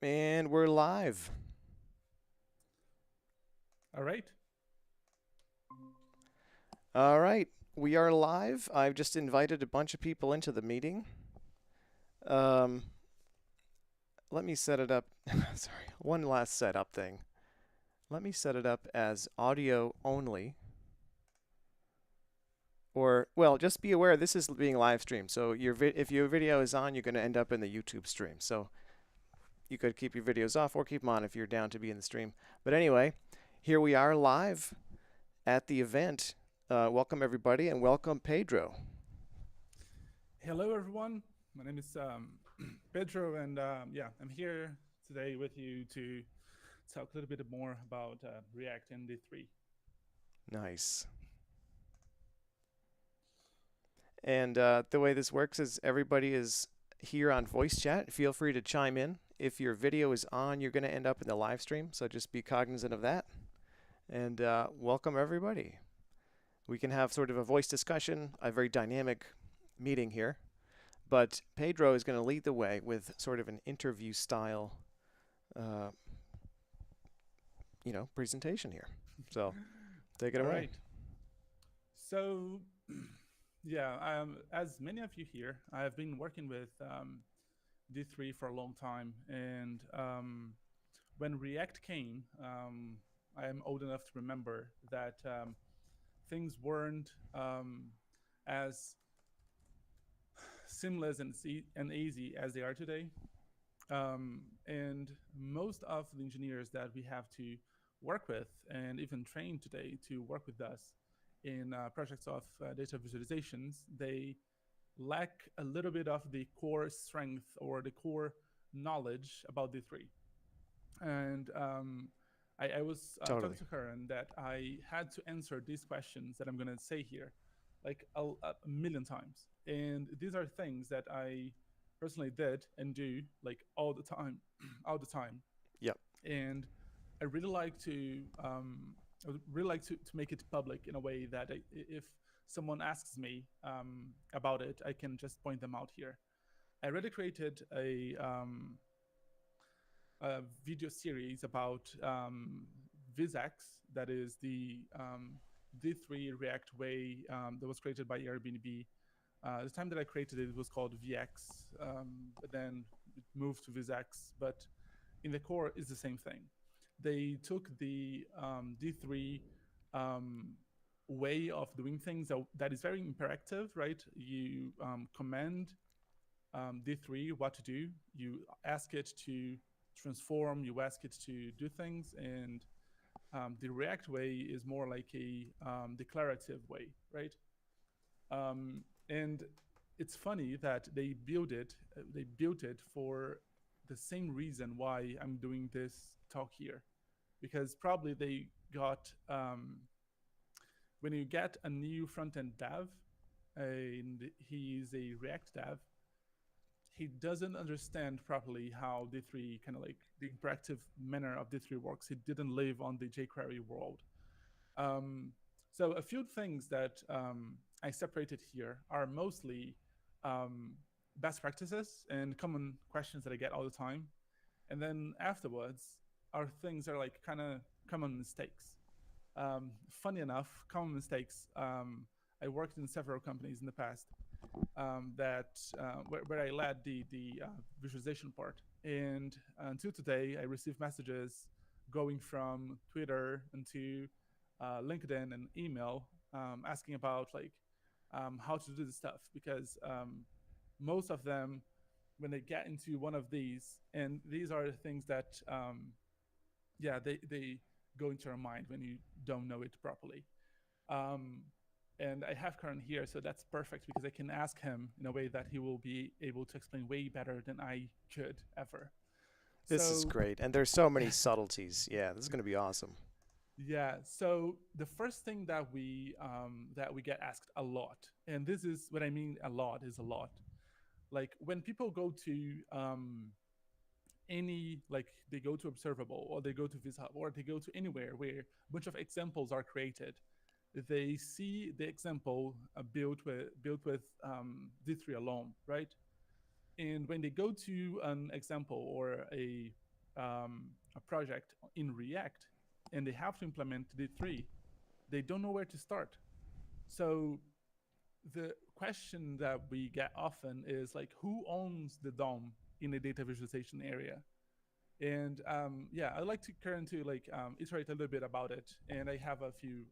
And we're live. All right. All right, we are live. I've just invited a bunch of people into the meeting. Um, Let me set it up. Sorry, one last setup thing. Let me set it up as audio only. Or, well, just be aware this is being live streamed. So if your video is on, you're going to end up in the YouTube stream. So you could keep your videos off or keep them on if you're down to be in the stream. But anyway, here we are live at the event. Welcome everybody, and welcome Pedro. Hello, everyone. My name is Pedro, and yeah, I'm here today with you to talk a little bit more about React and D3. Nice. And the way this works is everybody is here on voice chat. Feel free to chime in. If your video is on, you're going to end up in the live stream, so just be cognizant of that. And welcome everybody. We can have sort of a voice discussion, a very dynamic meeting here. But Pedro is going to lead the way with sort of an interview style, uh, presentation here. So take it All away. right. So, yeah, as many of you here, I have been working with D3 for a long time, and when React came, I am old enough to remember that things weren't as seamless and easy as they are today. And most of the engineers that we have to work with and even train today to work with us in projects of data visualizations, they lack a little bit of the core strength or the core knowledge about D3. And I was talking Totally. to her, and that I had to answer these questions that I'm going to say here like a million times. And these are things that I personally did and do like all the time, all the time. Yep. And I really like to, I would really like to make it public in a way that if someone asks me about it, I can just point them out here. I already created a video series about VisX, that is the D3 React way that was created by Airbnb. The time that I created it, it was called VX, but then it moved to VisX. But in the core, is the same thing. They took the D3 um, way of doing things that is very imperative, right? You command D3 what to do. You ask it to transform, you ask it to do things, and the React way is more like a declarative way, right? And it's funny that they built it for the same reason why I'm doing this talk here, because probably they got when you get a new front end dev and he's a React dev, he doesn't understand properly how D3 kind of like the interactive manner of D3 works. He didn't live on the jQuery world. Um, so a few things that I separated here are mostly um, best practices and common questions that I get all the time. And then afterwards are things that are like kind of common mistakes. Funny enough, common mistakes. I worked in several companies in the past where I led the visualization part. And until today, I receive messages going from Twitter into LinkedIn and email asking about like how to do this stuff, because most of them, when they get into one of these, and these are the things that yeah, they go into your mind when you don't know it properly. Um, and I have Karan here, so that's perfect because I can ask him in a way that he will be able to explain way better than I could ever. This is So great. And there's so many subtleties. Yeah, this is going to be awesome. yeah, so the first thing that we get asked a lot, and this is what I mean a lot is a lot. Like when people go to any, like they go to Observable or they go to VisHub or they go to anywhere where a bunch of examples are created, they see the example built with D3 alone, right? And when they go to an example or a a project in React and they have to implement D3, they don't know where to start. So the question that we get often is like, who owns the DOM in a data visualization area? And yeah, I'd like to currently like iterate a little bit about it, and I have a few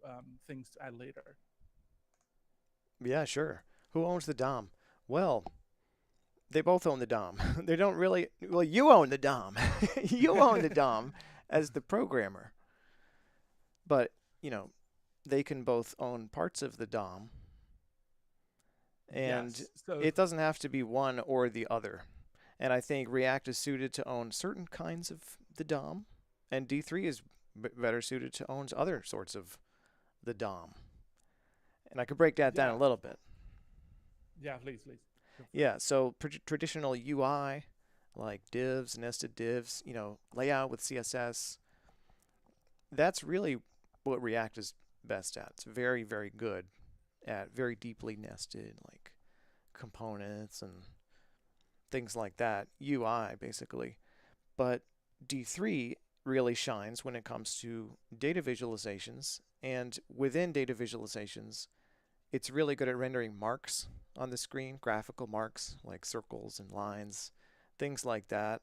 things to add later. Yeah, sure. Who owns the DOM? Well, they both own the DOM. They don't really. Well, you own the DOM. You own the DOM as the programmer. But, you know, they can both own parts of the DOM, and Yes. So it doesn't have to be one or the other. And I think React is suited to own certain kinds of the DOM, and D3 is better suited to own other sorts of the DOM. And I could break that down yeah, a little bit. yeah. Please, feel free. Yeah, so traditional UI like divs, nested divs, layout with CSS, that's really what React is best at. It's very, very good at very deeply nested like components and things like that. UI basically. But D3 really shines when it comes to data visualizations. And within data visualizations, it's really good at rendering marks on the screen, graphical marks like circles and lines, things like that.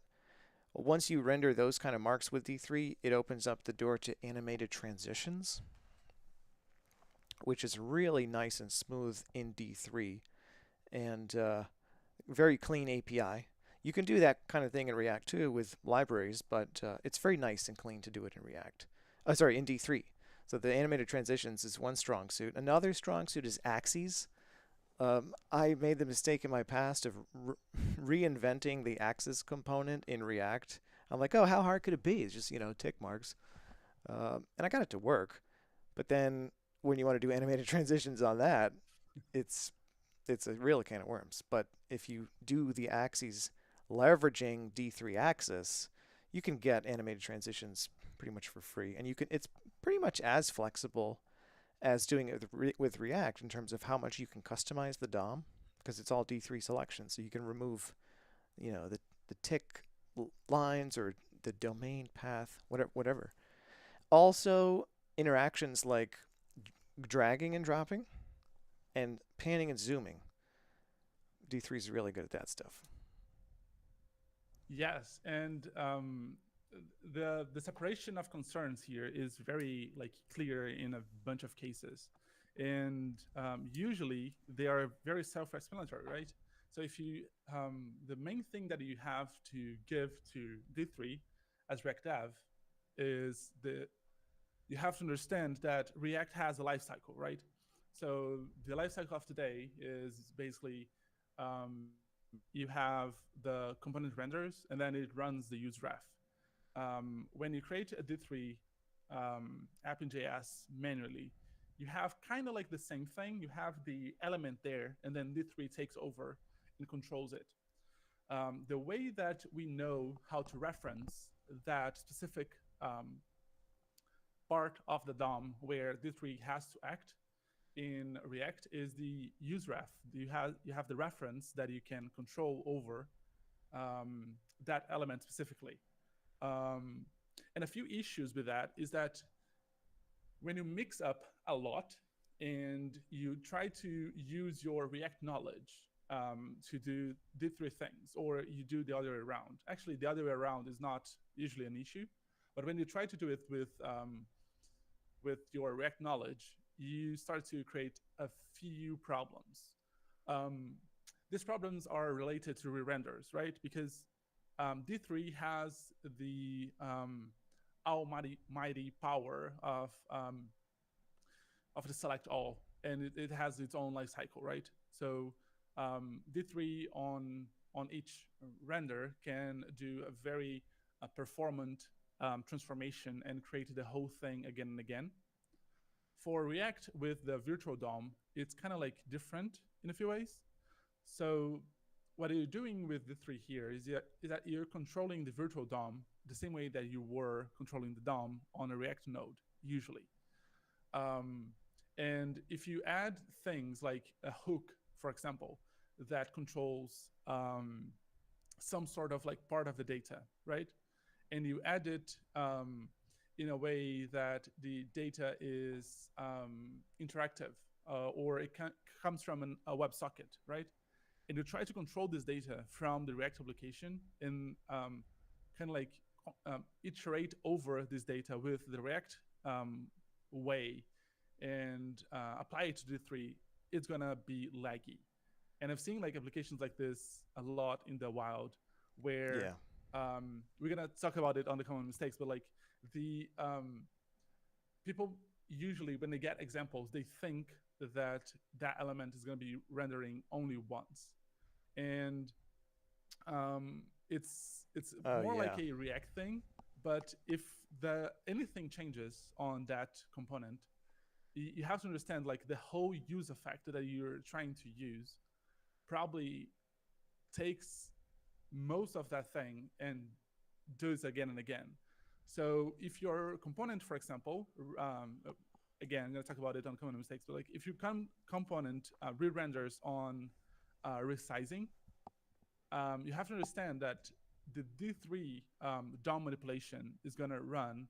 Once you render those kind of marks with D3, it opens up the door to animated transitions, which is really nice and smooth in D3 and very clean API. You can do that kind of thing in React too with libraries, but it's very nice and clean to do it in React. Sorry, in D3. So the animated transitions is one strong suit. Another strong suit is axes. I made the mistake in my past of reinventing the axis component in React. I'm like, oh, how hard could it be? It's just, tick marks. And I got it to work. But then when you want to do animated transitions on that, it's it's a real can of worms. But if you do the axes leveraging D3 axis, you can get animated transitions pretty much for free. And it's pretty much as flexible as doing it with React in terms of how much you can customize the DOM because it's all D3 selection. So you can remove, the tick lines or the domain path, whatever. Also, interactions like dragging and dropping and panning and zooming. D3 is really good at that stuff. Yes, and the separation of concerns here is very like clear in a bunch of cases, and usually they are very self-explanatory, right? So if you the main thing that you have to give to D3 as React Dev is the you have to understand that React has a life cycle, right? So the life cycle of today is basically you have the component renders and then it runs the use ref. When you create a D3 app in JS manually, you have kind of like the same thing. You have the element there, and then D3 takes over and controls it. The way that we know how to reference that specific part of the DOM where D3 has to act in React is the use ref. You have the reference that you can control over that element specifically. Um, and a few issues with that is that when you mix up a lot and you try to use your React knowledge to do three things, or you do the other way around. Actually, the other way around is not usually an issue, but when you try to do it with your React knowledge, you start to create a few problems. Um, these problems are related to re-renders, right? Because D3 has the almighty power of the select all, and it has its own life cycle, right? So D3 on each render can do a very performant transformation and create the whole thing again and again. For React with the virtual DOM, it's kind of like different in a few ways. So what you're doing with the three here is that you're controlling the virtual DOM the same way that you were controlling the DOM on a React node, usually. Um, and if you add things like a hook, for example, that controls some sort of like part of the data, right? and you add it in a way that the data is interactive, or comes from a WebSocket, right? And you try to control this data from the React application and kind of like iterate over this data with the React way and apply it to D3, it's gonna be laggy. And I've seen like applications like this a lot in the wild, where Yeah. we're gonna talk about it on the common mistakes, but like the people usually when they get examples, they think that that element is gonna be rendering only once, and it's Oh, more like yeah. a React thing. But if the anything changes on that component, you have to understand like the whole use effect that you're trying to use probably takes most of that thing and does again and again. So if your component, for example, again, I'm going to talk about it on common mistakes, but like if your component re-renders on resizing, you have to understand that the D3 DOM manipulation is going to run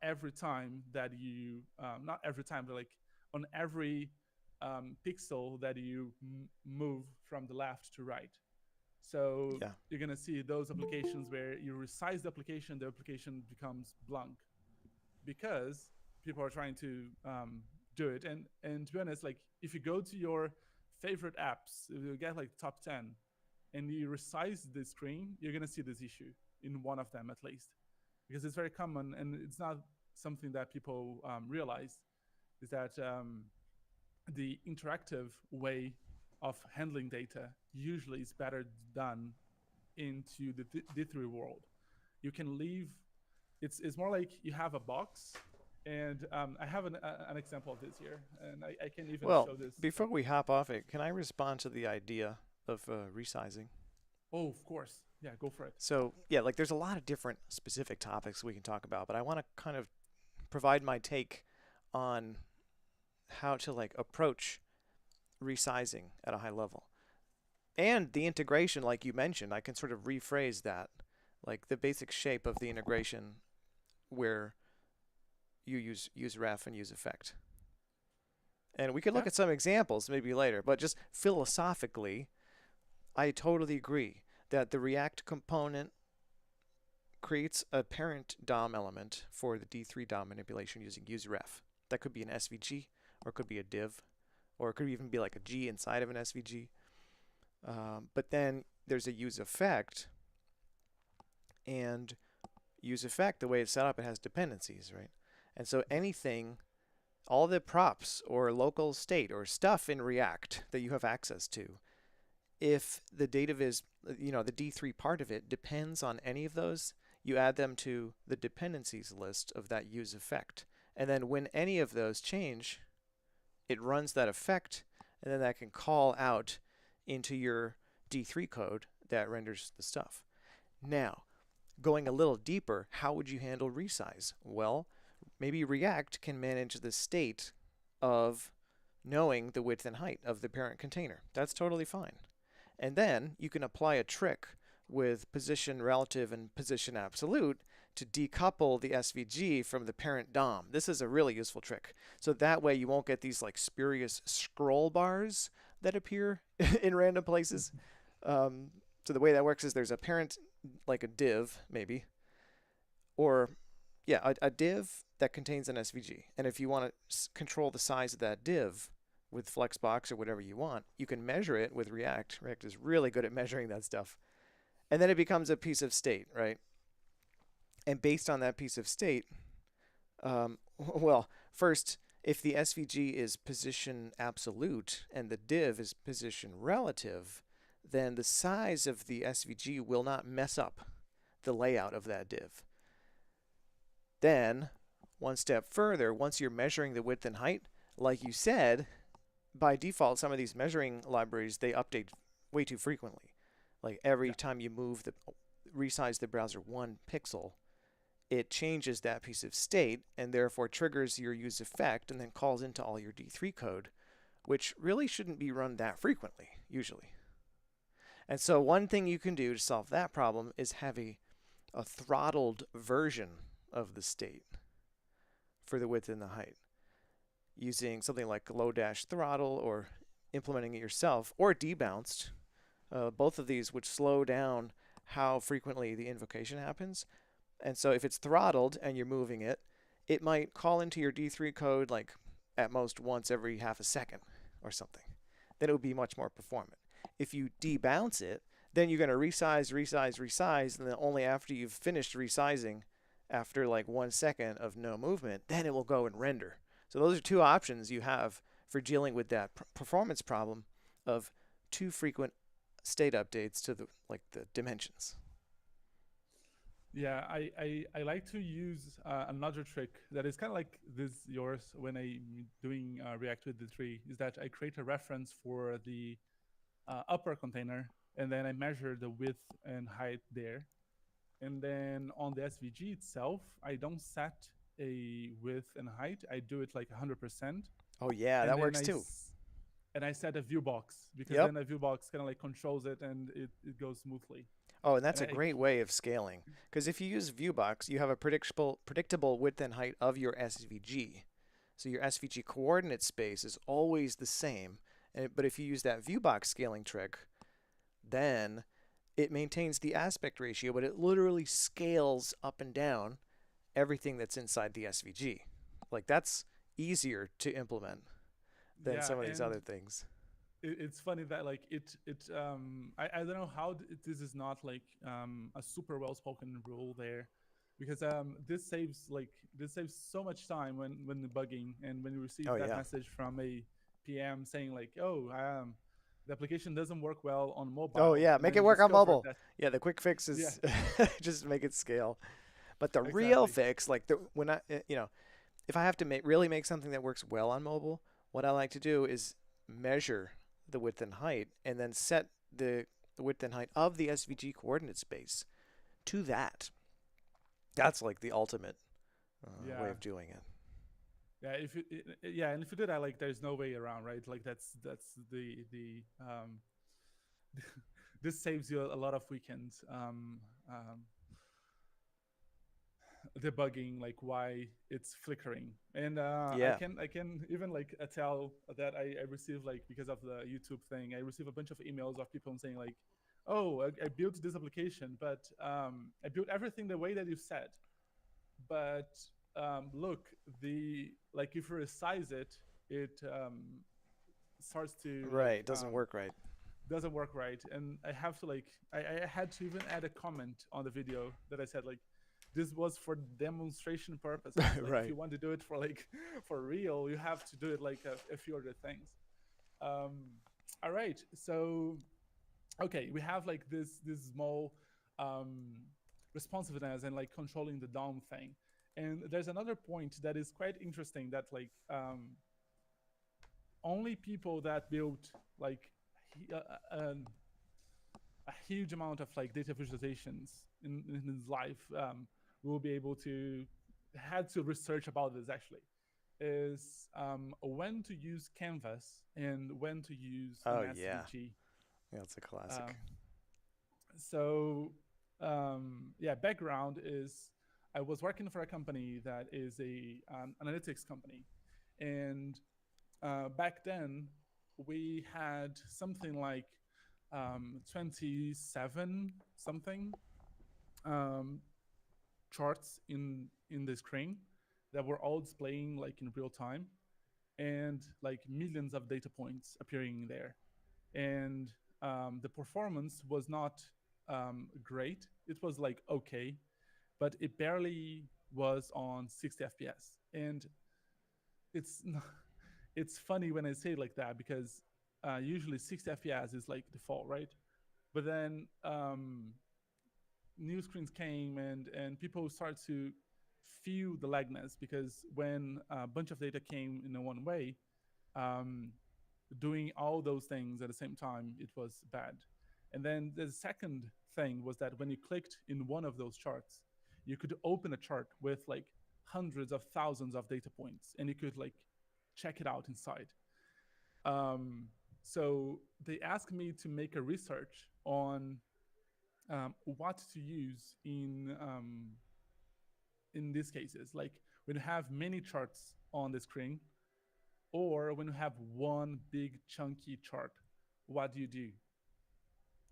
every time that you, not every time, but like on every pixel that you move from the left to right. So Yeah. you're going to see those applications where you resize the application becomes blank because people are trying to do it. And to be honest, like if you go to your favorite apps, if you get like top 10 and you resize the screen, you're going to see this issue in one of them at least, because it's very common and it's not something that people realize, is that the interactive way of handling data usually is better done into the D3 world. You can leave, it's more like you have a box, and I have an example of this here, and I can even Well, show this. before we hop off it, can I respond to the idea of resizing? Oh, of course. Yeah, go for it. So, yeah, like there's a lot of different specific topics we can talk about, but I want to kind of provide my take on how to like approach resizing at a high level. And the integration, like you mentioned, I can sort of rephrase that. Like the basic shape of the integration where you use ref and use effect. And we could Yeah. look at some examples maybe later, but just philosophically, I totally agree that the React component creates a parent DOM element for the D3 DOM manipulation using useRef. That could be an SVG, or it could be a div, or it could even be like a G inside of an SVG. But then there's a use effect, and use effect, the way it's set up, it has dependencies, right? And so anything, all the props or local state or stuff in React that you have access to, if the data is, the D3 part of it depends on any of those, you add them to the dependencies list of that use effect. And then when any of those change, it runs that effect, and then that can call out into your D3 code that renders the stuff. Now, going a little deeper, how would you handle resize? Well, maybe React can manage the state of knowing the width and height of the parent container. That's totally fine. And then you can apply a trick with position relative and position absolute to decouple the SVG from the parent DOM. This is a really useful trick. So that way you won't get these like spurious scroll bars that appear in random places. So the way that works is there's a parent, like a div maybe, or yeah, a div that contains an SVG. And if you want to control the size of that div with Flexbox or whatever you want, you can measure it with React. React is really good at measuring that stuff. And then it becomes a piece of state, right? And based on that piece of state, well, first, if the SVG is position absolute and the div is position relative, then the size of the SVG will not mess up the layout of that div. Then, one step further, once you're measuring the width and height, like you said, by default, some of these measuring libraries, they update way too frequently. Like every Yeah. time you resize the browser 1 pixel, it changes that piece of state and therefore triggers your use effect and then calls into all your D3 code, which really shouldn't be run that frequently, usually. And so one thing you can do to solve that problem is have a a throttled version of the state for the width and the height using something like low dash throttle or implementing it yourself or debounced. Both of these would slow down how frequently the invocation happens. And so if it's throttled and you're moving it, it might call into your D3 code like at most once every half a second or something. Then it would be much more performant. If you debounce it, then you're going to resize, and then only after you've finished resizing, after like 1 second of no movement, then it will go and render. So those are two options you have for dealing with that performance problem of too frequent state updates to the dimensions. Yeah, I like to use another trick that is kind of like this yours when I'm doing React with the tree, is that I create a reference for the upper container, and then I measure the width and height there. And then on the SVG itself, I don't set a width and height. I do it like 100%. Oh yeah, And that then works too. I set a view box, because Yep. then a view box kind of like controls it, and it goes smoothly. Oh, and that's And a I great way of scaling. Because if you use ViewBox, you have a predictable width and height of your SVG. So your SVG coordinate space is always the same. But if you use that ViewBox scaling trick, then it maintains the aspect ratio, but it literally scales up and down everything that's inside the SVG. Like that's easier to implement than yeah, some of these and other things. it's funny that like I don't know how this is not like a super well spoken rule there, because this saves so much time when debugging, and when you Oh receive that yeah. message from a PM saying like, oh, the application doesn't work well on Oh mobile, yeah, and make then it you work on discover mobile. that. Yeah, the quick fix Yeah, is just make it scale. But the real exactly. fix, like when if I have to really make something that works well on mobile, what I like to do is measure the width and height, and then set the width and height of the SVG coordinate space to that. That's like the ultimate way Yeah. of doing it. Yeah, if yeah, and if you do that, like, there's no way around, right? Like, that's the this saves you a lot of weekends debugging, like, why it's flickering. And Yeah. I can even like tell that I receive, like, because of the YouTube thing, I receive a bunch of emails of people saying like, oh, I built this application, but I built everything the way that you said, but look, the like, if you resize it, it starts to like Right. It doesn't work right. doesn't work right. And I have to like, I had to even add a comment on the video that I said like, this was for demonstration purposes. Like, if Right. you want to do it for like for real, you have to do it like a few other things. um all right, so okay, we have like this small um responsiveness and like controlling the DOM thing. And there's another point that is quite interesting, that like only people that build like uh, um, a huge amount of like data visualizations in his life will be able to had to research about this, actually, is when to use canvas and when to use an Oh yeah. SVG. Yeah, it's a classic. um, so yeah, background is, I was working for a company that is a analytics company. And back then we had something like 27 something um, charts in the screen that were all displaying like in real time, and like millions of data points appearing there. And the performance was not great. It was like okay, but it barely was on 60 fps. And it's not, it's funny when I say it like that, because usually 60 fps is like default, right? But then new screens came, and people start to feel the lagness, because when a bunch of data came in a one way, um, doing all those things at the same time, it was bad. And then the second thing was that when you clicked in one of those charts, you could open a chart with like hundreds of thousands of data points, and you could like check it out inside. um, so they asked me to make a research on what to use in these cases, like when you have many charts on the screen, or when you have one big chunky chart, what do you do?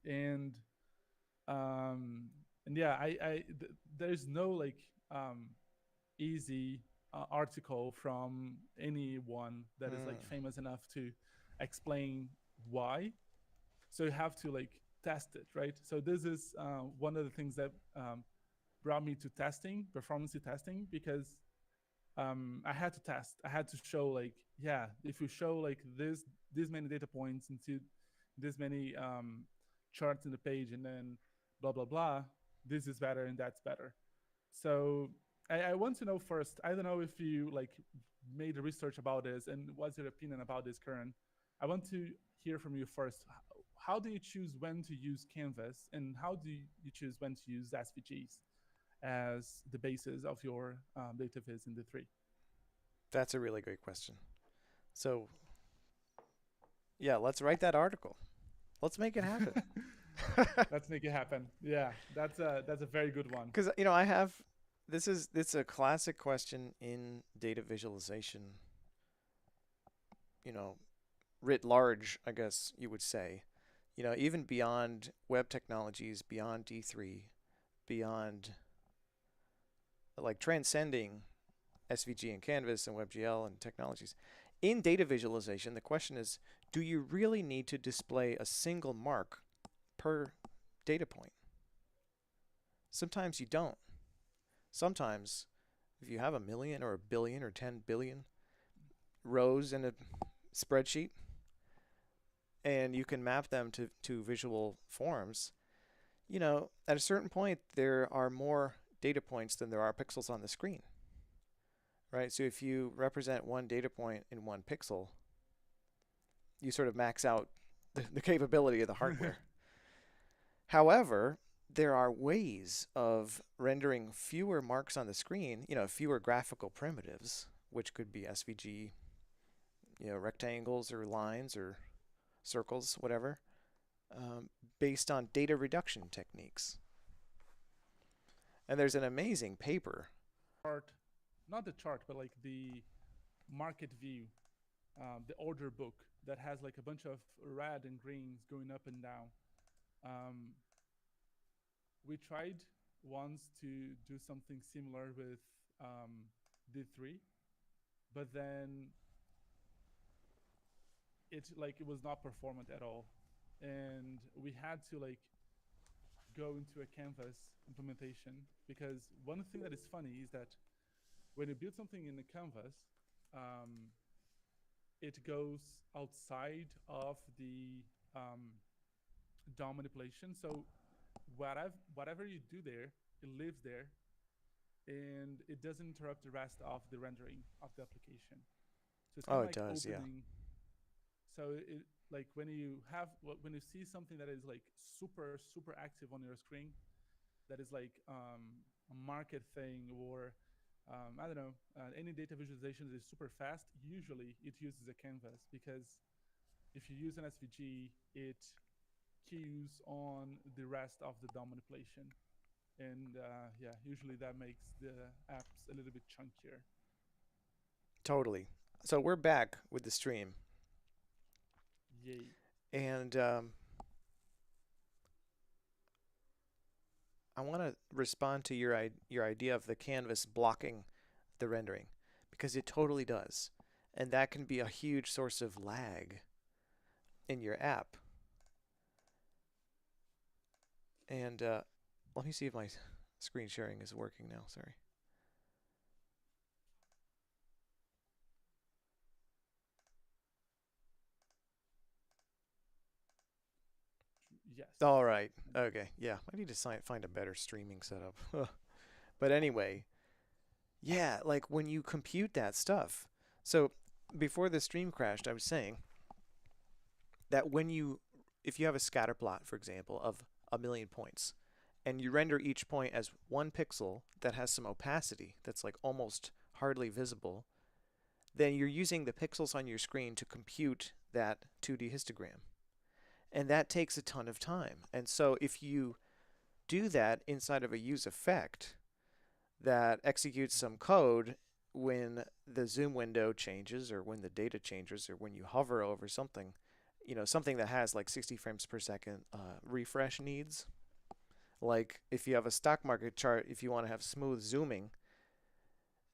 And um, and yeah, there's no like um, easy article from anyone that is like Hmm. famous enough to explain why. So you have to like test it, right? So this is one of the things that brought me to testing, performance testing, because I had to test. I had to show like, yeah, if you show like this many data points into this many charts in the page, and then blah blah blah, this is better and that's better. So I want to know first. I don't know if you like made research about this, and what's your opinion about this, Karen. I want to hear from you first. How do you choose when to use Canvas, and how do you choose when to use SVGs as the basis of your data viz in the three? That's a really great question. So, yeah, let's write that article. Let's make it happen. Let's make it happen. Yeah, that's a very good one. Because I have this is a classic question in data visualization. You know, writ large, I guess you would say. Even beyond web technologies, beyond D3, beyond like transcending SVG and Canvas and WebGL and technologies. In data visualization, the question is, do you really need to display a single mark per data point? Sometimes you don't. Sometimes, if you have a million or a billion or 10 billion rows in a spreadsheet and you can map them to visual forms, at a certain point, there are more data points than there are pixels on the screen, right? So if you represent one data point in one pixel, you sort of max out the capability of the hardware. However, there are ways of rendering fewer marks on the screen, fewer graphical primitives, which could be SVG, rectangles or lines or circles, whatever, um, based on data reduction techniques. And there's an amazing paper. Chart, not the chart, but like the market view, the order book that has like a bunch of red and greens going up and down. Um, we tried once to do something similar with D3, but then it was not performant at all, and we had to like go into a canvas implementation, because one thing that is funny is that when you build something in the canvas, um, it goes outside of the DOM manipulation. So whatever you do there, it lives there, and it doesn't interrupt the rest of the rendering of the application. So it's kind Oh, of it like does, yeah. opening. So it like when you see something that is like super active on your screen, that is like a market thing, or I don't know, any data visualization that is super fast. Usually, it uses a canvas, because if you use an SVG, it queues on the rest of the DOM manipulation, and yeah, usually that makes the apps a little bit chunkier. Totally. So we're back with the stream. Yay! And I want to respond to your idea of the canvas blocking the rendering, because it totally does. And that can be a huge source of lag in your app. And let me see if my screen sharing is working now. Sorry. Yes. All right. Okay. Yeah. I need to find a better streaming setup. But anyway, yeah, like when you compute that stuff. So before the stream crashed, I was saying that if you have a scatter plot, for example, of a million points, and you render each point as one pixel that has some opacity that's like almost hardly visible, then you're using the pixels on your screen to compute that 2D histogram. And that takes a ton of time. And so if you do that inside of a use effect that executes some code when the zoom window changes or when the data changes or when you hover over something, something that has like 60 frames per second refresh needs. Like if you have a stock market chart, if you want to have smooth zooming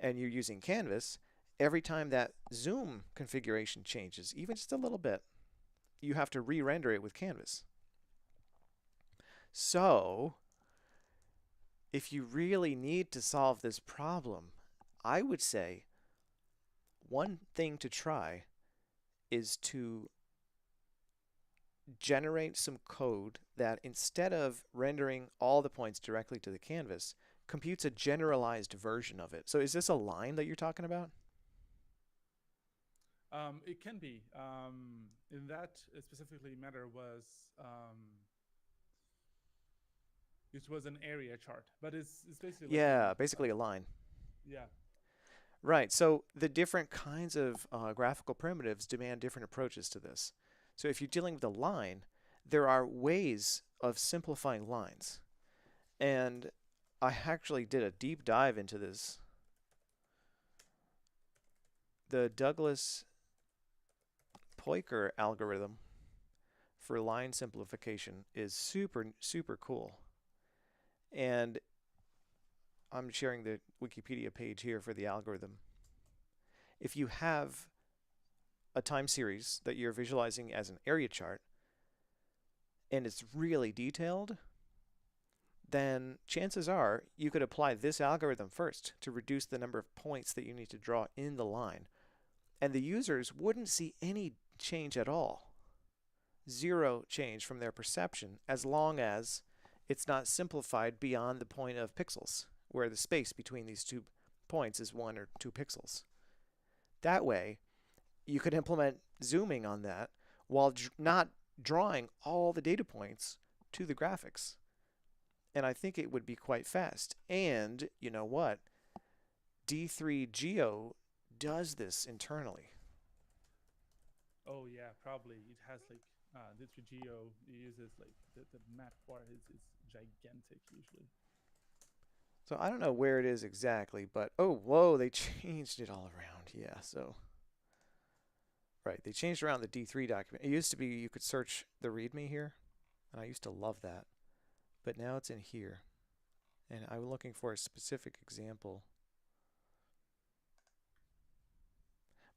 and you're using Canvas, every time that zoom configuration changes, even just a little bit, you have to re-render it with Canvas. So if you really need to solve this problem, I would say one thing to try is to generate some code that instead of rendering all the points directly to the canvas, computes a generalized version of it. So is this a line that you're talking about? It can be. In that specifically matter was it was an area chart, but it's basically like Yeah, basically a line. yeah. Right. So the different kinds of graphical primitives demand different approaches to this. So if you're dealing with a line, there are ways of simplifying lines. And I actually did a deep dive into this. The Douglas Poiker algorithm for line simplification is super, super cool. And I'm sharing the Wikipedia page here for the algorithm. If you have a time series that you're visualizing as an area chart and it's really detailed, then chances are you could apply this algorithm first to reduce the number of points that you need to draw in the line. And the users wouldn't see any change at all. Zero change from their perception as long as it's not simplified beyond the point of pixels, where the space between these 2 points is 1 or 2 pixels. That way, you could implement zooming on that while not drawing all the data points to the graphics. And I think it would be quite fast. And you know what? D3Geo does this internally. Oh yeah, probably it has like this Geo uses like the map bar is gigantic usually. So I don't know where it is exactly, but oh, whoa, they changed it all around. Yeah, so right, they changed around the D3 document. It used to be you could search the README here, and I used to love that. But now it's in here. And I'm looking for a specific example.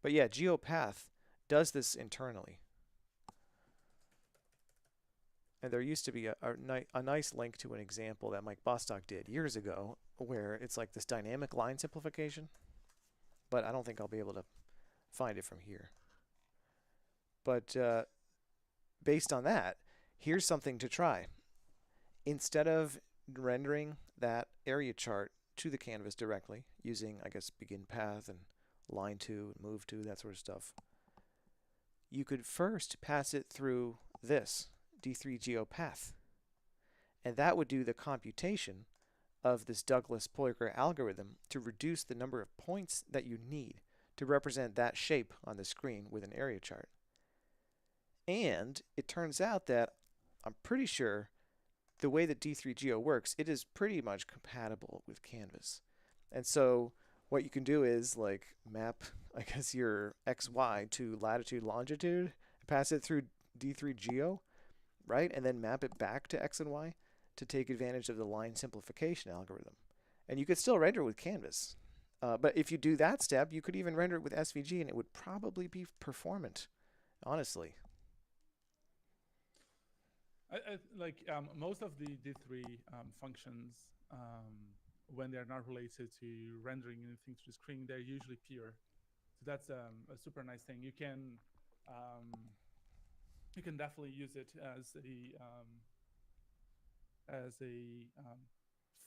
But yeah, GeoPath does this internally. And there used to be a nice link to an example that Mike Bostock did years ago where it's like this dynamic line simplification. But I don't think I'll be able to find it from here. But based on that, here's something to try. Instead of rendering that area chart to the canvas directly using, I guess, begin path and line to, move to, that sort of stuff, you could first pass it through this D3Geo path. And that would do the computation of this Douglas Poiker algorithm to reduce the number of points that you need to represent that shape on the screen with an area chart. And it turns out that I'm pretty sure the way that D3Geo works, it is pretty much compatible with Canvas. And so what you can do is like map, I guess, your XY to latitude, longitude, pass it through D3Geo, right? And then map it back to X and Y to take advantage of the line simplification algorithm. And you could still render with Canvas. But if you do that step, you could even render it with SVG and it would probably be performant, honestly. I like most of the D3 functions when they're not related to rendering anything to the screen, they're usually pure. So that's a super nice thing. Um, you can definitely use it as a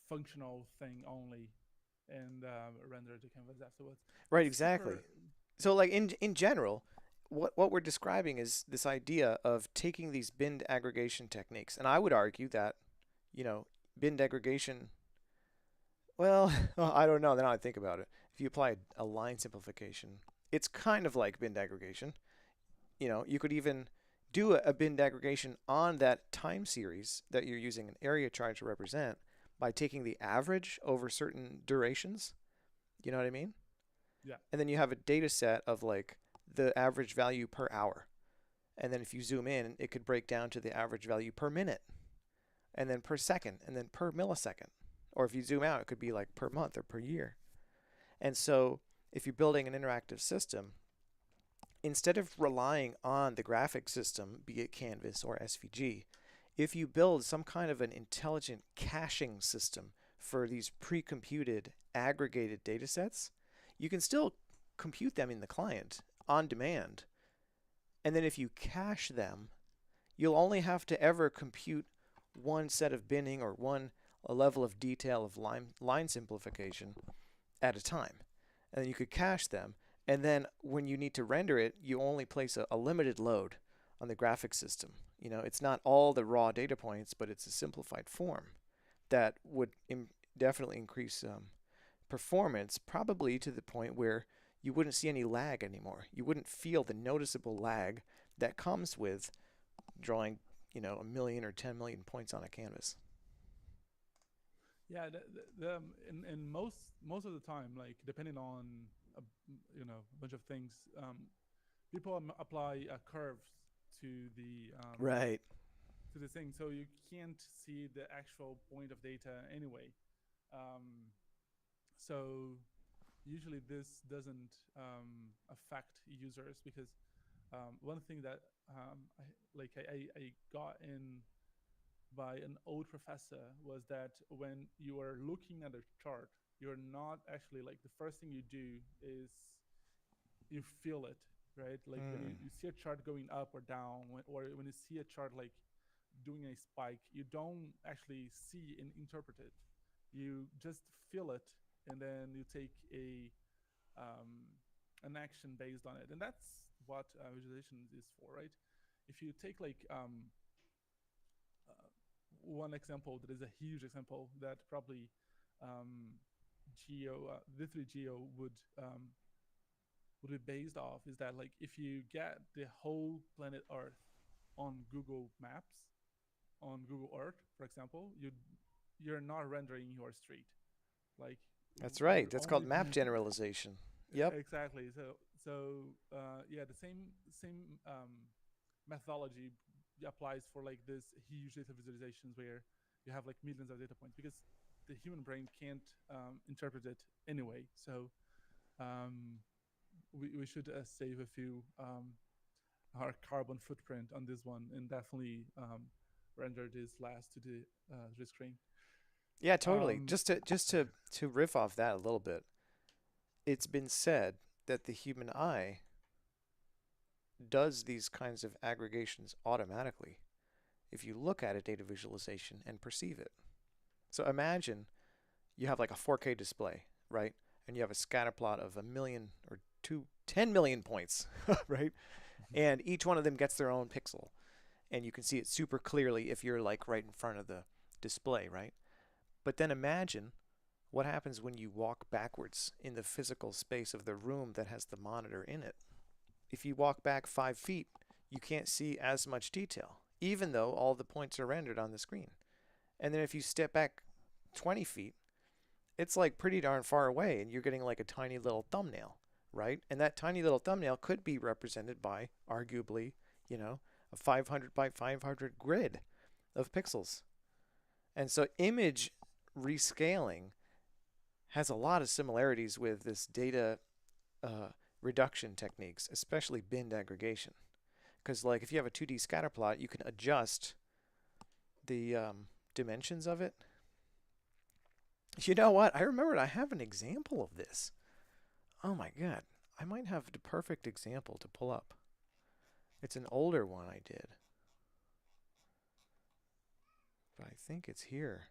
functional thing only, and render to canvas afterwards. Right, It's exactly. super. So like in general, what we're describing is this idea of taking these binned aggregation techniques. And I would argue that, binned aggregation, well, I don't know, then I think about it. If you apply a line simplification, it's kind of like binned aggregation. You could even do a bin aggregation on that time series that you're using an area chart to represent by taking the average over certain durations. You know what I mean? Yeah. And then you have a data set of like the average value per hour. And then if you zoom in, it could break down to the average value per minute, and then per second, and then per millisecond. Or if you zoom out, it could be like per month or per year. And so if you're building an interactive system, instead of relying on the graphic system, be it Canvas or SVG, if you build some kind of an intelligent caching system for these pre-computed aggregated data sets, you can still compute them in the client on demand. And then if you cache them, you'll only have to ever compute one set of binning or one a level of detail of line simplification at a time. And then you could cache them. And then when you need to render it, you only place a limited load on the graphics system. You know, it's not all the raw data points, but it's a simplified form that would definitely increase performance, probably to the point where you wouldn't see any lag anymore. You wouldn't feel the noticeable lag that comes with drawing, you know, a million or 10 million points on a canvas. Yeah, in most of the time, like depending on a, a bunch of things, people apply curves to Right. the thing, so you can't see the actual point of data anyway. Um, so usually this doesn't affect users because one thing that I got in by an old professor was that when you are looking at a chart, you're not actually like the first thing you do is you feel it, right? Like when Mm. you see a chart going up or down, or when you see a chart like doing a spike, you don't actually see and interpret it. You just feel it, and then you take um, an action based on it, and that's what visualization is for, right? If you take like uh, one example that is a huge example that probably um, Geo 3Geo would be based off is that like if you get the whole planet Earth on Google Maps, on Google Earth, for example, you're not rendering your street. Like That's right. you're That's called only map generalization. Yep. exactly. Yeah, the same methodology applies for like this huge data visualizations where you have like millions of data points because the human brain can't interpret it anyway. So um, we should save a few our carbon footprint on this one and definitely render this last to the screen. Yeah, totally. Um, Just to riff off that a little bit. It's been said that the human eye does these kinds of aggregations automatically if you look at a data visualization and perceive it. So imagine you have like a 4K display, right? And you have a scatter plot of a million or 10 million points, right? And each one of them gets their own pixel. And you can see it super clearly if you're like right in front of the display, right? But then imagine what happens when you walk backwards in the physical space of the room that has the monitor in it. If you walk back 5 feet, you can't see as much detail, even though all the points are rendered on the screen. And then if you step back 20 feet, it's like pretty darn far away, and you're getting like a tiny little thumbnail, right? And that tiny little thumbnail could be represented by, arguably, you know, a 500 by 500 grid of pixels. And so image rescaling has a lot of similarities with this data uh, reduction techniques, especially bin aggregation. Because like if you have a 2D scatter plot, you can adjust the dimensions of it. You know what? I remembered I have an example of this. Oh my god. I might have the perfect example to pull up. It's an older one I did. But I think it's here.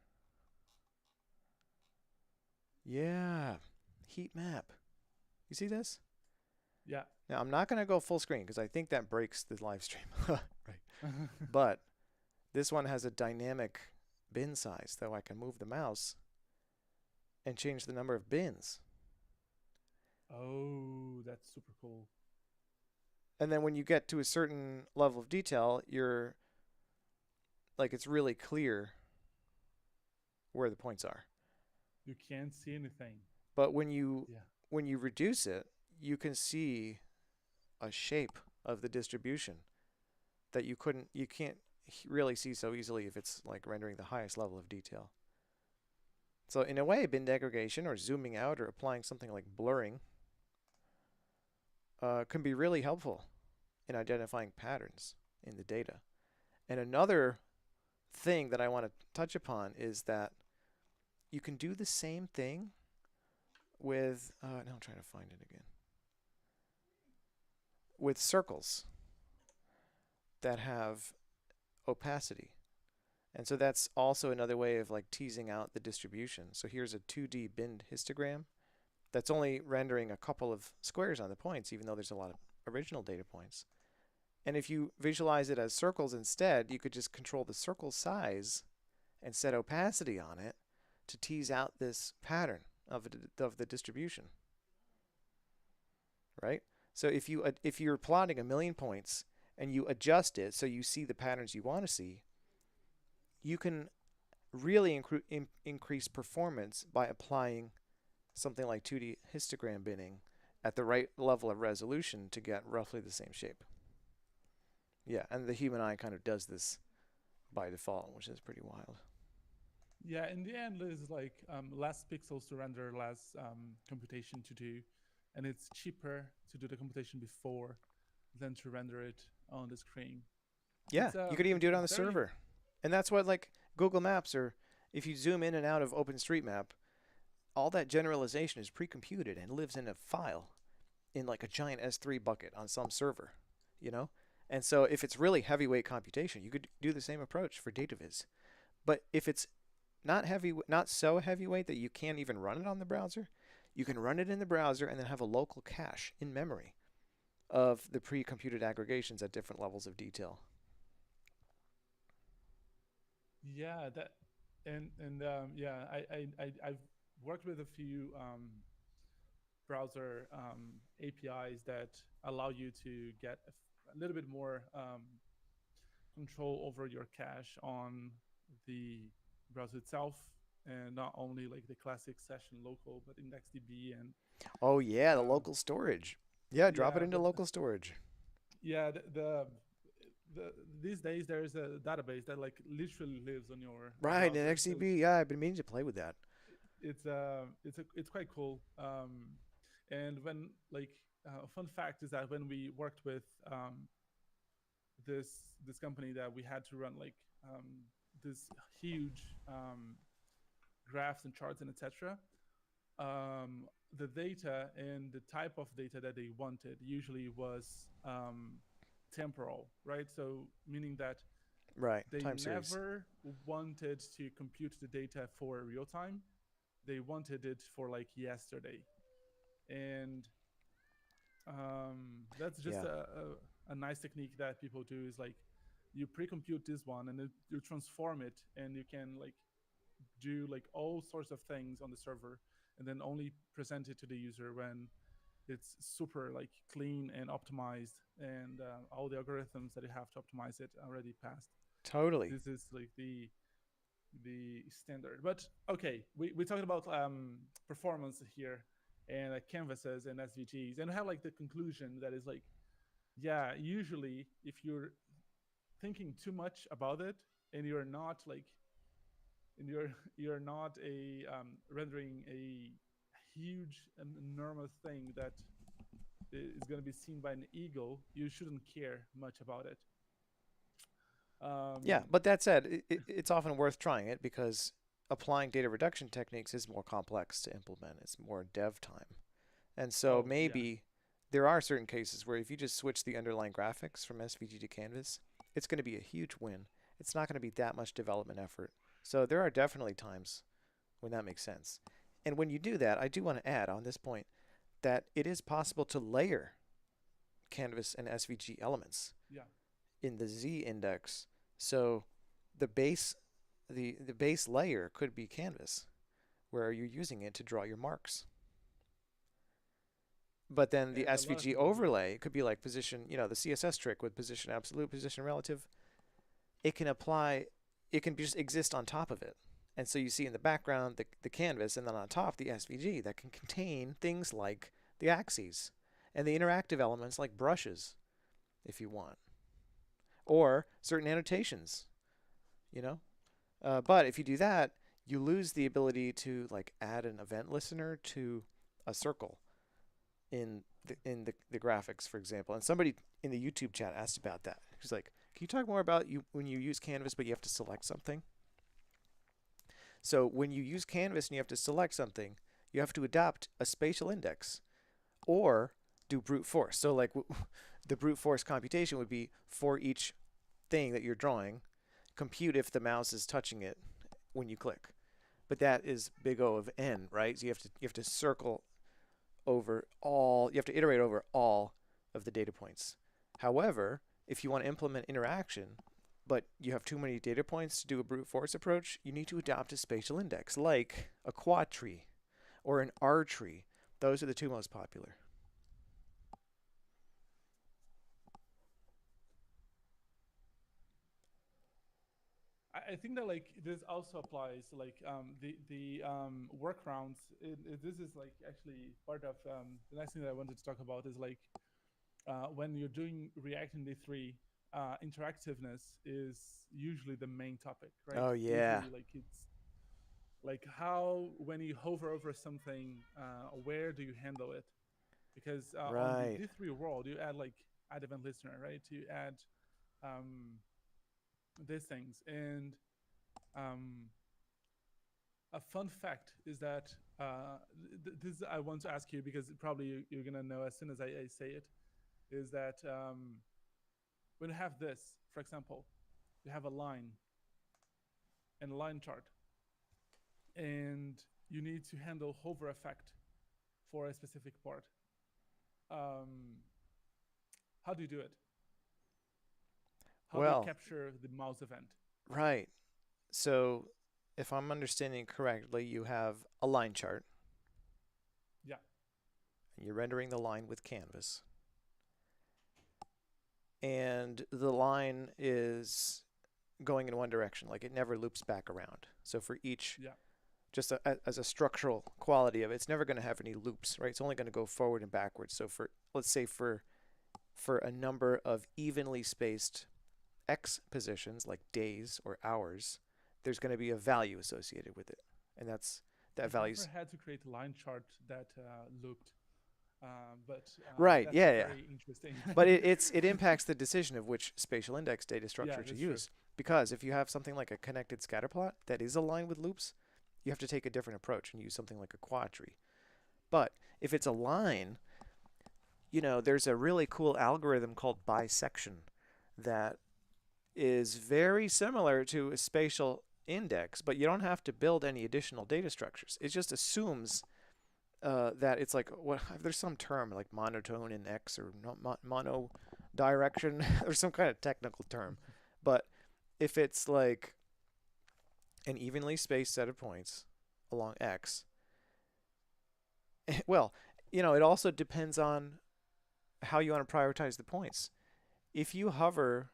Yeah. Heat map. You see this? yeah. Now I'm not going to go full screen because I think that breaks the live stream. Right. But this one has a dynamic bin size, though I can move the mouse and change the number of bins. Oh, that's super cool. And then when you get to a certain level of detail, you're like it's really clear where the points are. You can't see anything. But when you Yeah. reduce it, you can see a shape of the distribution that you can't really see so easily if it's like rendering the highest level of detail. So in a way, bin degradation or zooming out or applying something like blurring can be really helpful in identifying patterns in the data. And another thing that I want to touch upon is that you can do the same thing with, now I'm trying to find it again, with circles that have opacity. And so that's also another way of like teasing out the distribution. So here's a 2D binned histogram that's only rendering a couple of squares on the points, even though there's a lot of original data points. And if you visualize it as circles instead, you could just control the circle size and set opacity on it to tease out this pattern of the distribution, right? So if you're plotting a million points and you adjust it so you see the patterns you want to see, you can really increase performance by applying something like 2D histogram binning at the right level of resolution to get roughly the same shape. Yeah, and the human eye kind of does this by default, which is pretty wild. Yeah, in the end, there's like less pixels to render, less computation to do, and it's cheaper to do the computation before than to render it on the screen. Yeah, you could even do it on It's the very server. And that's what like Google Maps or if you zoom in and out of OpenStreetMap, all that generalization is pre-computed and lives in a file in like a giant S3 bucket on some server, you know? And so if it's really heavyweight computation, you could do the same approach for data viz. But if it's not so heavyweight that you can't even run it on the browser, you can run it in the browser and then have a local cache in memory of the pre-computed aggregations at different levels of detail. yeah that and yeah I've worked with a few browser APIs that allow you to get a little bit more control over your cache on the browser itself, and not only like the classic session local, but IndexedDB and Oh yeah, the uh, local storage. Yeah, drop it yeah, into but local storage. yeah, the these days there's a database that like literally lives on your Right, and browser. So XDB. Yeah, I've been meaning to play with that. it's quite cool. And when like a fun fact is that when we worked with this company, that we had to run like this huge graphs and charts and etc. The data and the type of data that they wanted usually was temporal, right? So meaning that Right, they time series. never wanted to compute the data for real time. They wanted it for like yesterday, and that's just Yeah, a nice technique that people do, is like you pre-compute this one and then you transform it, and you can like do like all sorts of things on the server, and then only present it to the user when it's super like clean and optimized, and all the algorithms that you have to optimize it already passed. totally. This is like the standard. But okay, we talked about performance here, and canvases and SVGs, and we have like the conclusion that is like, yeah, usually if you're thinking too much about it, and you're not like, and you're not a rendering a huge and enormous thing that is going to be seen by an eagle, you shouldn't care much about it. Yeah, um but that said, it's often worth trying it because applying data reduction techniques is more complex to implement. It's more dev time. And so oh yeah, maybe there are certain cases where if you just switch the underlying graphics from SVG to Canvas, it's going to be a huge win. It's not going to be that much development effort. So there are definitely times when that makes sense. And when you do that, I do want to add on this point that it is possible to layer Canvas and SVG elements yeah. in the Z index. So the base the base layer could be Canvas, where you're using it to draw your marks. But then the and a lot of SVG people do. overlay, it could be like position, the CSS trick with position absolute, position relative. It can apply, it can just exist on top of it. And so you see in the background the canvas, and then on top the SVG that can contain things like the axes and the interactive elements like brushes, if you want, or certain annotations, you know. But if you do that, you lose the ability to like add an event listener to a circle in the graphics, for example. And somebody in the YouTube chat asked about that. He's like, "Can you talk more about you when you use Canvas, but you have to select something?" So when you use Canvas and you have to select something, you have to adopt a spatial index or do brute force. So like the brute force computation would be for each thing that you're drawing, compute if the mouse is touching it when you click. But that is big O of n, right? So you have to circle over all, you have to iterate over all of the data points. However, if you want to implement interaction, but you have too many data points to do a brute force approach, you need to adopt a spatial index like a quad tree or an R tree. Those are the two most popular. I think that like this also applies like the workarounds. This is like actually part of the next thing that I wanted to talk about is like when you're doing React in D3, interactiveness is usually the main topic, right? Oh yeah. Usually, like it's like how when you hover over something, where do you handle it? Because on the Right. D3 world, you add like add event listener, right? You add um, these things, and um, a fun fact is that this I want to ask you because probably you're gonna know as soon as I say it. Is that when you have this, for example, you have a line and a line chart, and you need to handle hover effect for a specific part. Um, how do you do it? How do you Well, capture the mouse event? right. So if I'm understanding correctly, you have a line chart Yeah, and you're rendering the line with Canvas. And the line is going in one direction, like it never loops back around. So for each, yeah, just as a structural quality of it, it's never going to have any loops, right? It's only going to go forward and backwards. So for, let's say for a number of evenly spaced x positions, like days or hours, there's going to be a value associated with it, and that I've never value's had to create a line chart that looped, but right. that's Yeah, yeah. very interesting. But it impacts the decision of which spatial index data Yeah, structure to that's true. use. Because if you have something like a connected scatterplot that is aligned with loops, you have to take a different approach and use something like a quad tree. But if it's a line, there's a really cool algorithm called bisection that is very similar to a spatial index, but you don't have to build any additional data structures. It just assumes that it's like what there's some term like monotone in X or mono direction or some kind of technical term. But if it's like an evenly spaced set of points along X, well, it also depends on how you want to prioritize the points. If you hover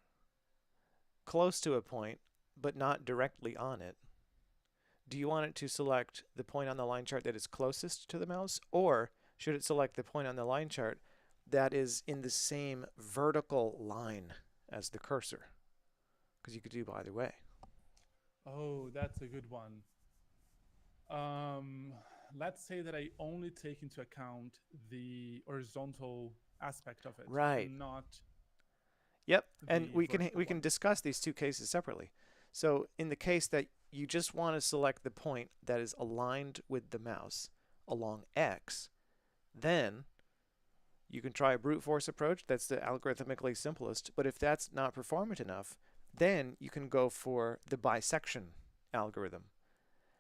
close to a point but not directly on it, do you want it to select the point on the line chart that is closest to the mouse, or should it select the point on the line chart that is in the same vertical line as the cursor? Because you could do either way. Oh, that's a good one. Um, let's say that I only take into account the horizontal aspect of it Right. and not Yep. And the we vertical can one. discuss these two cases separately. So in the case that you just want to select the point that is aligned with the mouse along X, then you can try a brute force approach. That's the algorithmically simplest. But if that's not performant enough, then you can go for the bisection algorithm.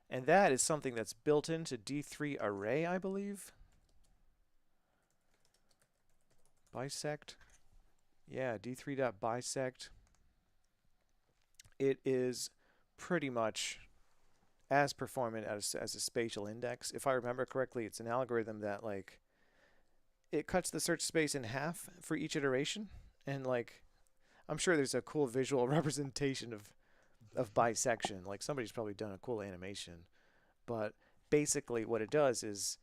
And that is something that's built into D3 array, I believe. Bisect. Yeah, D3.bisect. It is pretty much as performant as a spatial index. If I remember correctly, it's an algorithm that like it cuts the search space in half for each iteration, and like I'm sure there's a cool visual representation of bisection. Like somebody's probably done a cool animation, but basically what it does is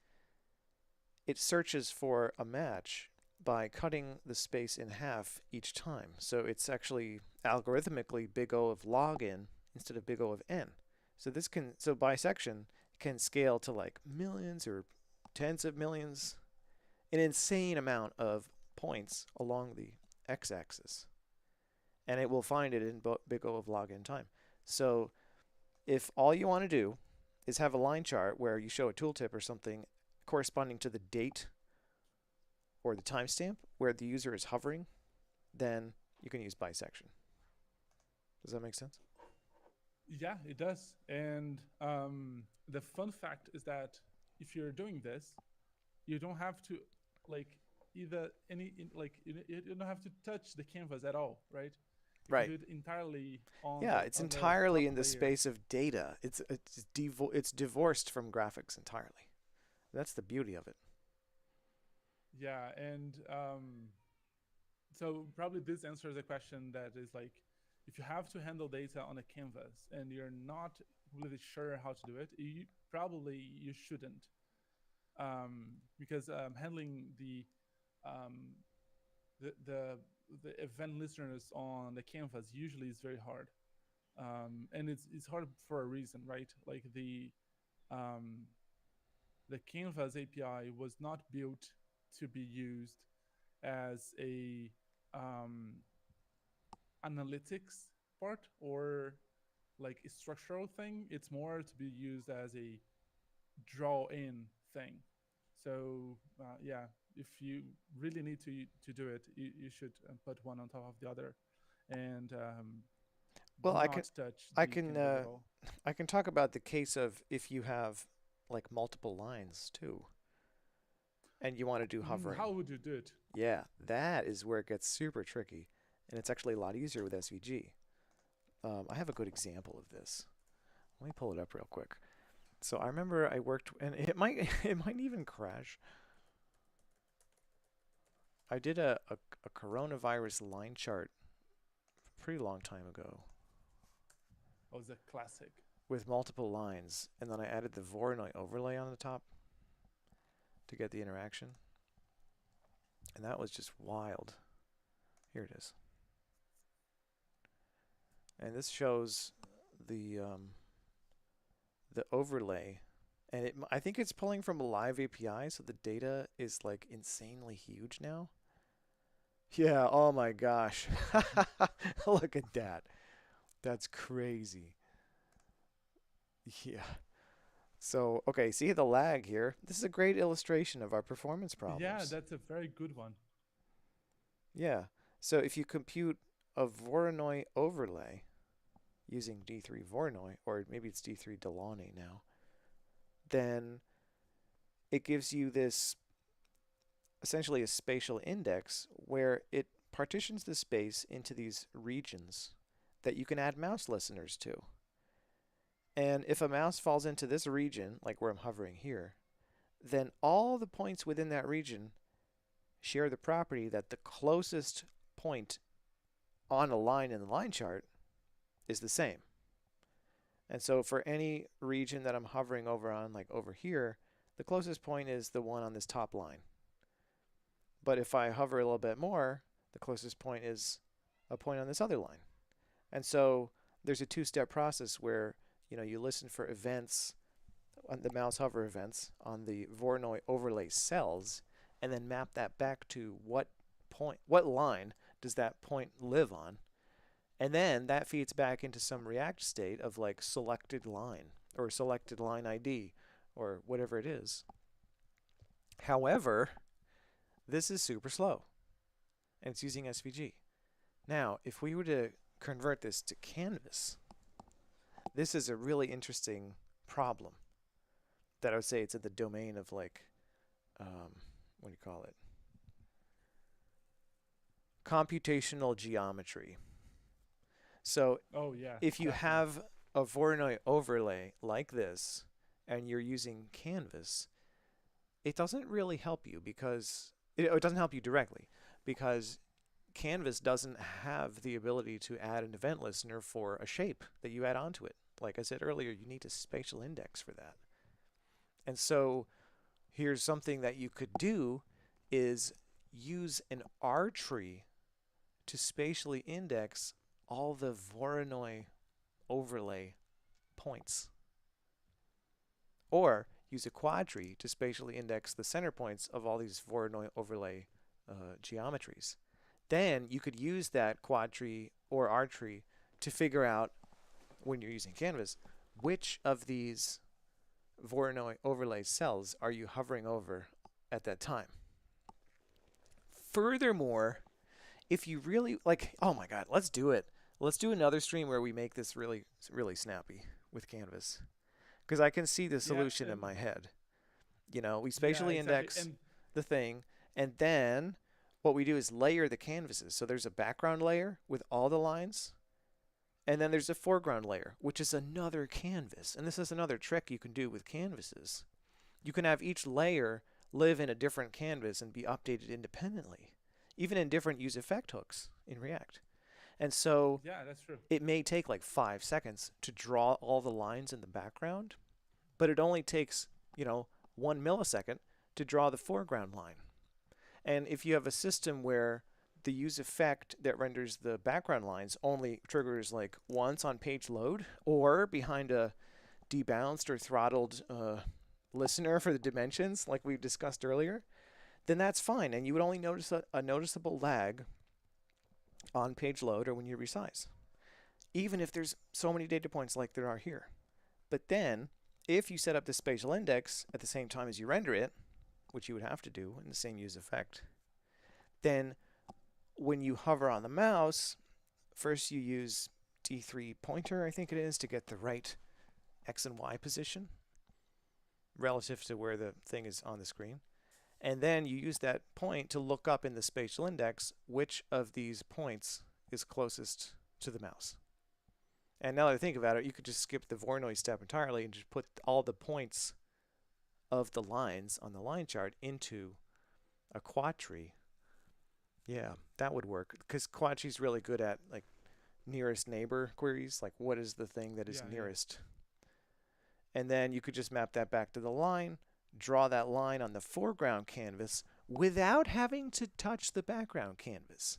it searches for a match by cutting the space in half each time. So it's actually algorithmically big O of log n instead of big O of n. So bisection can scale to like millions or tens of millions, an insane amount of points along the x-axis, and it will find it in big O of log n time. So if all you want to do is have a line chart where you show a tooltip or something corresponding to the date or the timestamp where the user is hovering, then you can use bisection. Does that make sense? Yeah, it does. And the fun fact is that if you're doing this, you don't have to like either you don't have to touch the canvas at all, right? You can Right. do it entirely on Yeah, it's the entirely top in the layer. space of data. It's divorced from graphics entirely. That's the beauty of it. Yeah, and so probably this answers a question that is like, if you have to handle data on a canvas and you're not really sure how to do it, you shouldn't, because handling um, the the the event listeners on the canvas usually is very hard, and it's hard for a reason, right? Like um, the Canvas API was not built to be used as a um, analytics part or like a structural thing. It's more to be used as a draw in thing. So yeah, if you really need to do it, you should put one on top of the other, and Well, do not touch I the can canvas at all. I can talk about the case of if you have like multiple lines too, and you want to do hovering. How would you do it? Yeah, that is where it gets super tricky, and it's actually a lot easier with SVG. I have a good example of this. Let me pull it up real quick. So I remember I worked, and it might it might even crash. I did a coronavirus line chart a pretty long time ago Oh, the classic. with multiple lines, and then I added the Voronoi overlay on the top to get the interaction, and that was just wild. Here it is, and this shows the um, the overlay, and I think it's pulling from a live API, so the data is like insanely huge now. Yeah, oh my gosh. Look at that. That's crazy. Yeah. So, okay, see the lag here? This is a great illustration of our performance Yeah, problems. that's a very good one. Yeah. So if you compute a Voronoi overlay using D3 Voronoi, or maybe it's D3 Delaunay now, then it gives you this essentially a spatial index where it partitions the space into these regions that you can add mouse listeners to. And if a mouse falls into this region, like where I'm hovering here, then all the points within that region share the property that the closest point on a line in the line chart is the same. And so for any region that I'm hovering over on, like over here, the closest point is the one on this top line. But if I hover a little bit more, the closest point is a point on this other line. And so there's a two-step process where you listen for events on the mouse hover events on the Voronoi overlay cells, and then map that back to what line does that point live on, and then that feeds back into some React state of like selected line or selected line ID or whatever it is. However, this is super slow, and it's using SVG. Now, if we were to convert this to Canvas, this is a really interesting problem that I would say it's in the domain of like, what do you call it? Computational geometry. So Oh yeah, if you definitely. have a Voronoi overlay like this and you're using Canvas, it doesn't really help you because it doesn't help you directly because Canvas doesn't have the ability to add an event listener for a shape that you add onto it. Like I said earlier, you need a spatial index for that. And so here's something that you could do is use an R tree to spatially index all the Voronoi overlay points. Or use a quad tree to spatially index the center points of all these Voronoi overlay geometries. Then you could use that quad tree or R tree to figure out, when you're using Canvas, which of these Voronoi overlay cells are you hovering over at that time. Furthermore, if you really like, oh my God, let's do it. Let's do another stream where we make this really, really snappy with Canvas. Because I can see the Yeah, solution in and my head. You know, we yeah, spatially exactly. index And the thing, and then what we do is layer the canvases. So there's a background layer with all the lines, and then there's a foreground layer, which is another canvas. And this is another trick you can do with canvases. You can have each layer live in a different canvas and be updated independently, even in different use effect hooks in React. And so yeah, that's true. it may take like 5 seconds to draw all the lines in the background, but it only takes, 1 millisecond to draw the foreground line. And if you have a system where the use effect that renders the background lines only triggers like once on page load or behind a debalanced or throttled listener for the dimensions, like we discussed earlier, then that's fine. And you would only notice a noticeable lag on page load or when you resize, even if there's so many data points like there are here. But then, if you set up the spatial index at the same time as you render it, which you would have to do in the same use effect, then when you hover on the mouse, first you use D3 pointer, I think it is, to get the right X and Y position relative to where the thing is on the screen. And then you use that point to look up in the spatial index which of these points is closest to the mouse. And now that I think about it, you could just skip the Voronoi step entirely and just put all the points of the lines on the line chart into a quad tree. Yeah, that would work because quad tree is really good at like nearest neighbor queries, like what is the thing that is Yeah, yeah. nearest. And then you could just map that back to the line, draw that line on the foreground canvas without having to touch the background canvas.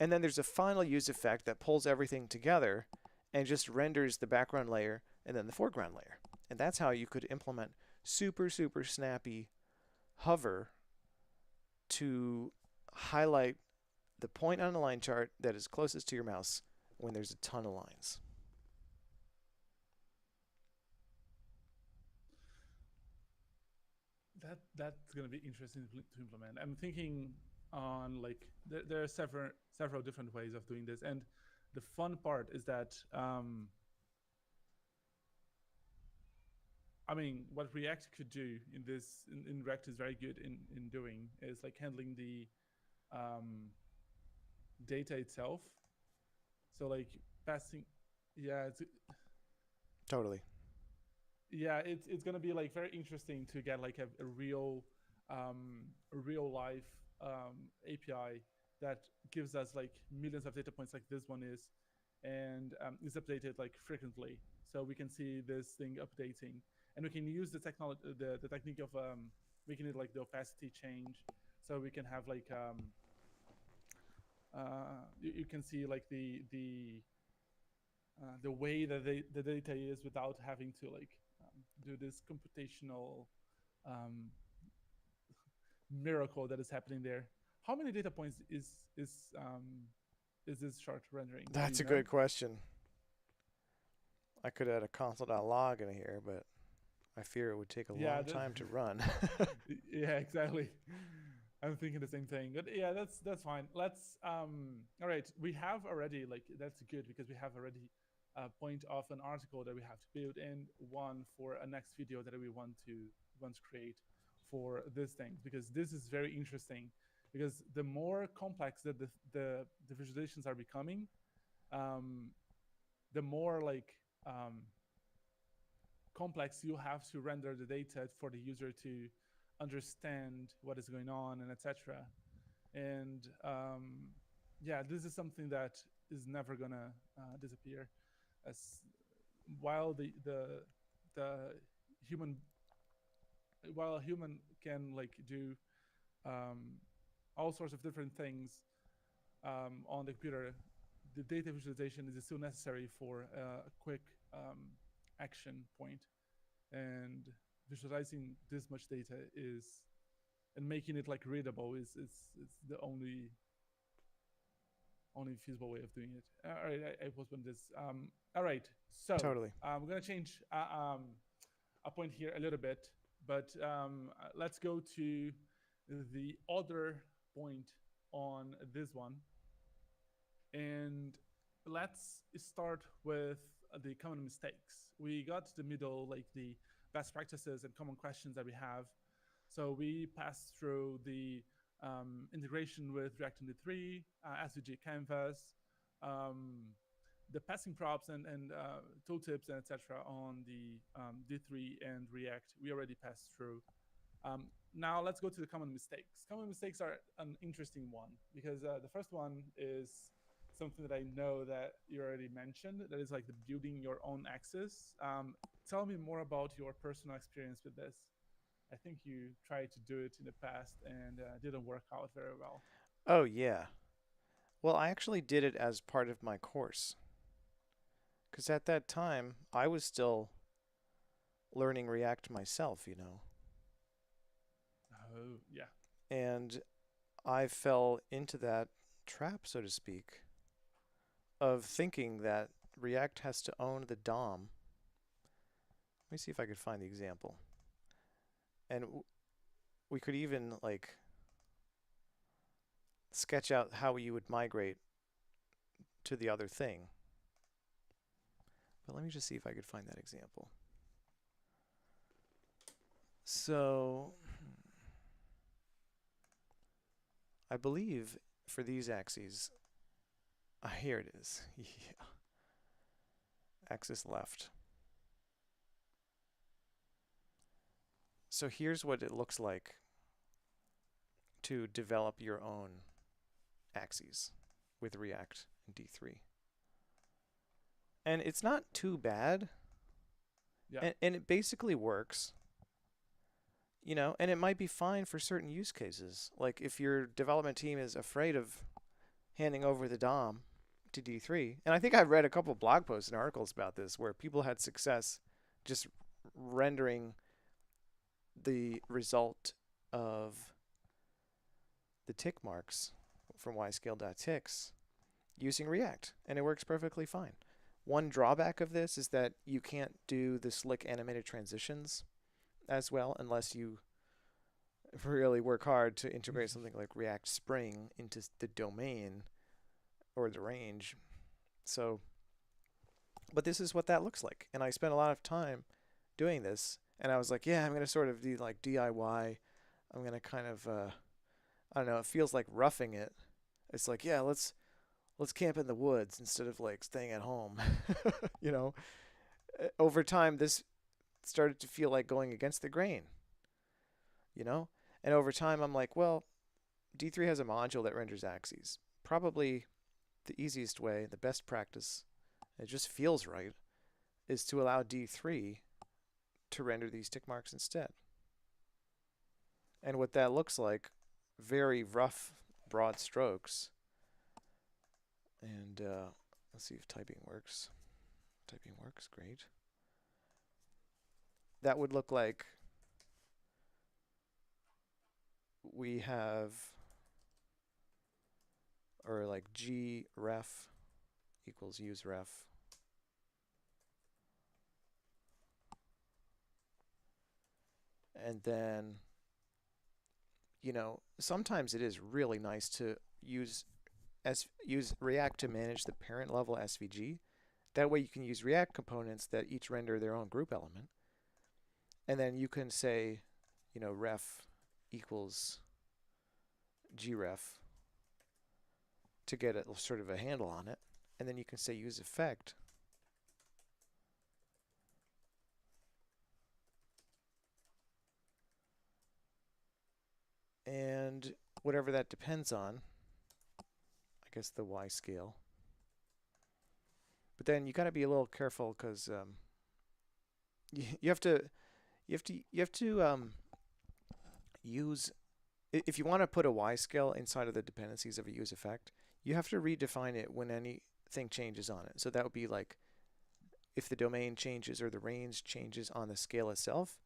And then there's a final use effect that pulls everything together and just renders the background layer and then the foreground layer. And that's how you could implement super, super snappy hover to highlight the point on the line chart that is closest to your mouse when there's a ton of lines. That's gonna be interesting to implement. I'm thinking on like there are several different ways of doing this, and the fun part is that I mean, what React could do in React is very good in doing is like handling the um, data itself. So like passing, yeah, Totally. it's gonna be like very interesting to get like a real life API that gives us like millions of data points like this one is, and is updated like frequently, so we can see this thing updating, and we can use the technology, the technique of making it like the opacity change, so we can have like you can see like the way that the data is without having to like do this computational um, miracle that is happening there. How many data points is this chart rendering? Do That's you a know? good question. I could add a console.log in here, but I fear it would take a Yeah, long time to run. yeah, exactly. I'm thinking the same thing. But yeah, that's fine. Let's all right. We have already like that's good because we have already a point of an article that we have to build and one for a next video that we want to create for these things because this is very interesting because the more complex that the visualizations are becoming, um, the more like complex you have to render the data for the user to understand what is going on and etc. And yeah, this is something that is never gonna disappear. As while the human while a human can like do um, all sorts of different things on the computer, the data visualization is still necessary for a quick action point. And visualizing this much data is and making it like readable is the only feasible way of doing it. All right, I postponed this. All right, so Totally. we're gonna change a point here a little bit, but let's go to the other point on this one, and let's start with the common mistakes. We got to the middle, like the best practices and common questions that we have. So we passed through the integration with React Native 3, SVG Canvas, um, the passing props and tooltips and etc. on the D3 and React. We already passed through. Now let's go to the common mistakes. Common mistakes are an interesting one because the first one is something that I know that you already mentioned. That is like the building your own axis. Tell me more about your personal experience with this. I think you tried to do it in the past and didn't work out very well. Oh, yeah. Well, I actually did it as part of my course. Because at that time, I was still learning React myself, you know. Oh, yeah. And I fell into that trap, so to speak, of thinking that React has to own the DOM. Let me see if I could find the example. And we could even like sketch out how you would migrate to the other thing. But let me just see if I could find that example. So I believe for these axes, here it is. Yeah. Axis left. So here's what it looks like to develop your own axes with React and D3. And it's not too bad. Yeah. And it basically works, you know, and it might be fine for certain use cases. Like if your development team is afraid of handing over the DOM to D3, and I think I've read a couple blog posts and articles about this where people had success just rendering the result of the tick marks from yscale.ticks using React, and it works perfectly fine. One drawback of this is that you can't do the slick animated transitions as well unless you really work hard to integrate something like React Spring into the domain or the range. So, but this is what that looks like. And I spent a lot of time doing this, and I was like, yeah, I'm going to sort of do like DIY. I'm going to kind of, I don't know, it feels like roughing it. It's like, yeah, let's camp in the woods instead of like staying at home. You know, over time, this started to feel like going against the grain, you know? And over time, I'm like, well, D3 has a module that renders axes. Probably the easiest way, the best practice, it just feels right, is to allow D3 to render these tick marks instead. And what that looks like, very rough, broad strokes. And let's see if typing works. Typing works, great. That would look like we have, or like gref equals useref. And then, you know, sometimes it is really nice to use React to manage the parent level SVG. That way you can use React components that each render their own group element. And then you can say, you know, ref equals gref to get a sort of a handle on it. And then you can say use effect. whatever that depends on. I guess the Y scale. But then you got to be a little careful because you have to use if you want to put a Y scale inside of the dependencies of a use effect, you have to redefine it when anything changes on it. So that would be like if the domain changes or the range changes on the scale itself.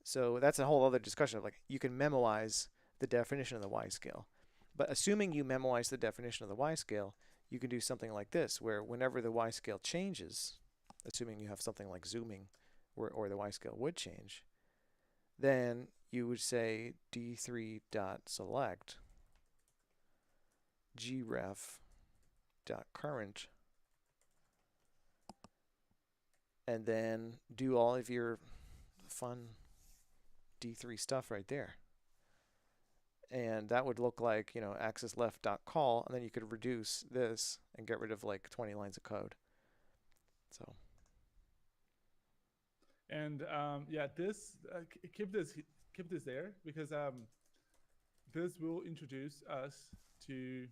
So that's a whole other discussion of like you can memoize the definition of the Y scale. But assuming you memoize the definition of the Y scale, you can do something like this, where whenever the Y scale changes, assuming you have something like zooming, or the Y scale would change, then you would say d3.select gref.current, and then do all of your fun D3 stuff right there. And that would look like, axis left.call, and then you could reduce this and get rid of like 20 lines of code. So And yeah, this keep this there because this will introduce us to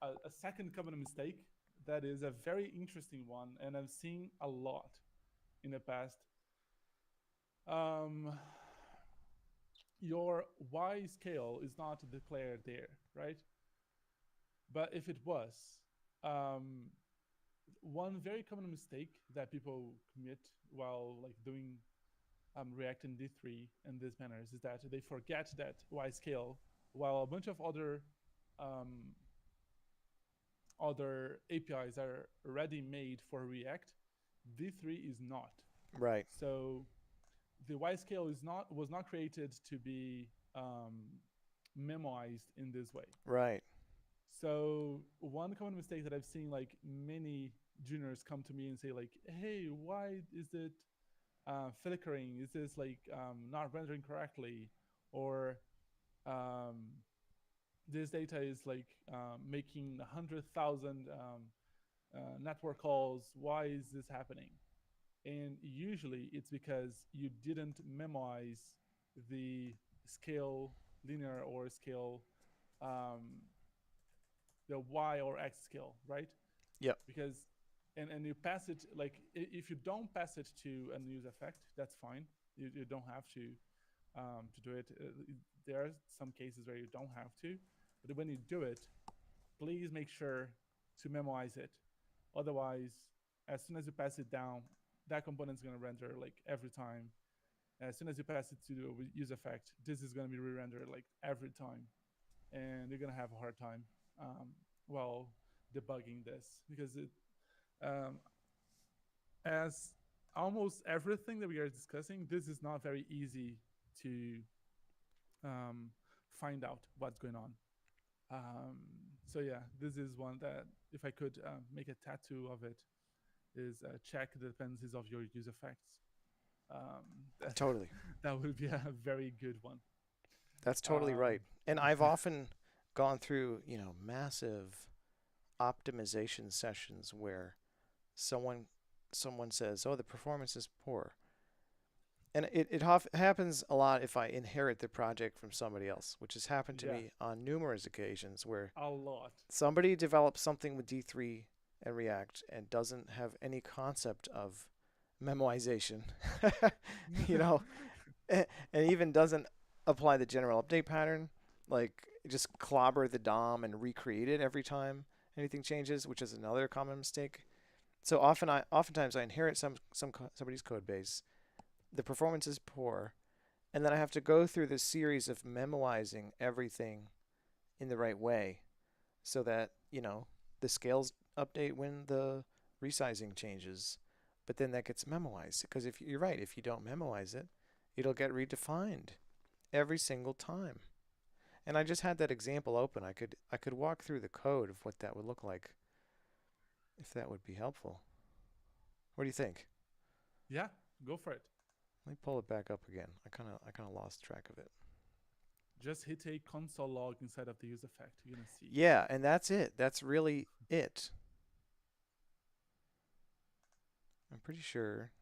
a second common mistake that is a very interesting one, and I've seen a lot in the past. Um, your Y scale is not declared there, right? But if it was, um, one very common mistake that people commit while like doing React in D3 and these manners is that they forget that Y scale, while a bunch of um, other APIs are already made for React, D3 is not. right, So the Y scale was not created to be memoized in this way. right, So one common mistake that I've seen like many juniors come to me and say like, "Hey, why is it flickering? Is this like not rendering correctly, or um, this data is like making 100,000 network calls? Why is this happening?" And usually it's because you didn't memorize the scale linear or scale um, the Y or X scale, right? yep, Because and you pass it like if you don't pass it to a news effect, that's fine. You don't have to do it. There are some cases where you don't have to, but when you do it, please make sure to memorize it. Otherwise, as soon as you pass it down, that component is going to render like every time. As soon as you pass it to the use effect, this is going to be re-rendered like every time, and you're going to have a hard time um, while debugging this because um, as almost everything that we are discussing, this is not very easy to um, find out what's going on. Um, so yeah, this is one that if I could make a tattoo of it, is check the dependencies of your use effects. That totally. that would be a very good one. That's totally Um, right. And I've often gone through, massive optimization sessions where someone someone says, "Oh, the performance is poor." And it happens a lot if I inherit the project from somebody else, which has happened to yeah, me on numerous occasions where a lot. somebody develops something with D3 and React and doesn't have any concept of memoization, you know, and even doesn't apply the general update pattern, like just clobber the DOM and recreate it every time anything changes, which is another common mistake. So oftentimes I inherit somebody's code base. The performance is poor, and then I have to go through this series of memoizing everything in the right way so that, the scales update when the resizing changes. But then that gets memoized because if you're right, if you don't memoize it, it'll get redefined every single time. And I just had that example open. I could walk through the code of what that would look like if that would be helpful. What do you think? Yeah, go for it. Let me pull it back up again. I kind of lost track of it. Just hit a console log inside of the use effect. You're gonna see. Yeah, and that's it. That's really it. I'm pretty sure.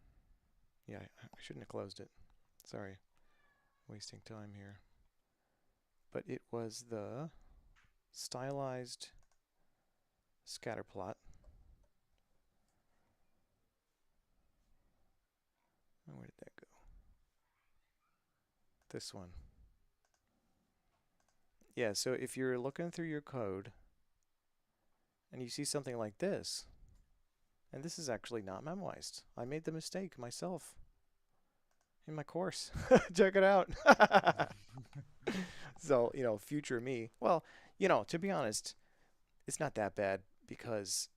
Yeah, I shouldn't have closed it. Sorry, wasting time here. but it was the stylized scatter plot. Oh, where did that go? This one. Yeah, so if you're looking through your code and you see something like this, and this is actually not memoized. I made the mistake myself in my course. Check it out. So, future me. Well, to be honest, it's not that bad because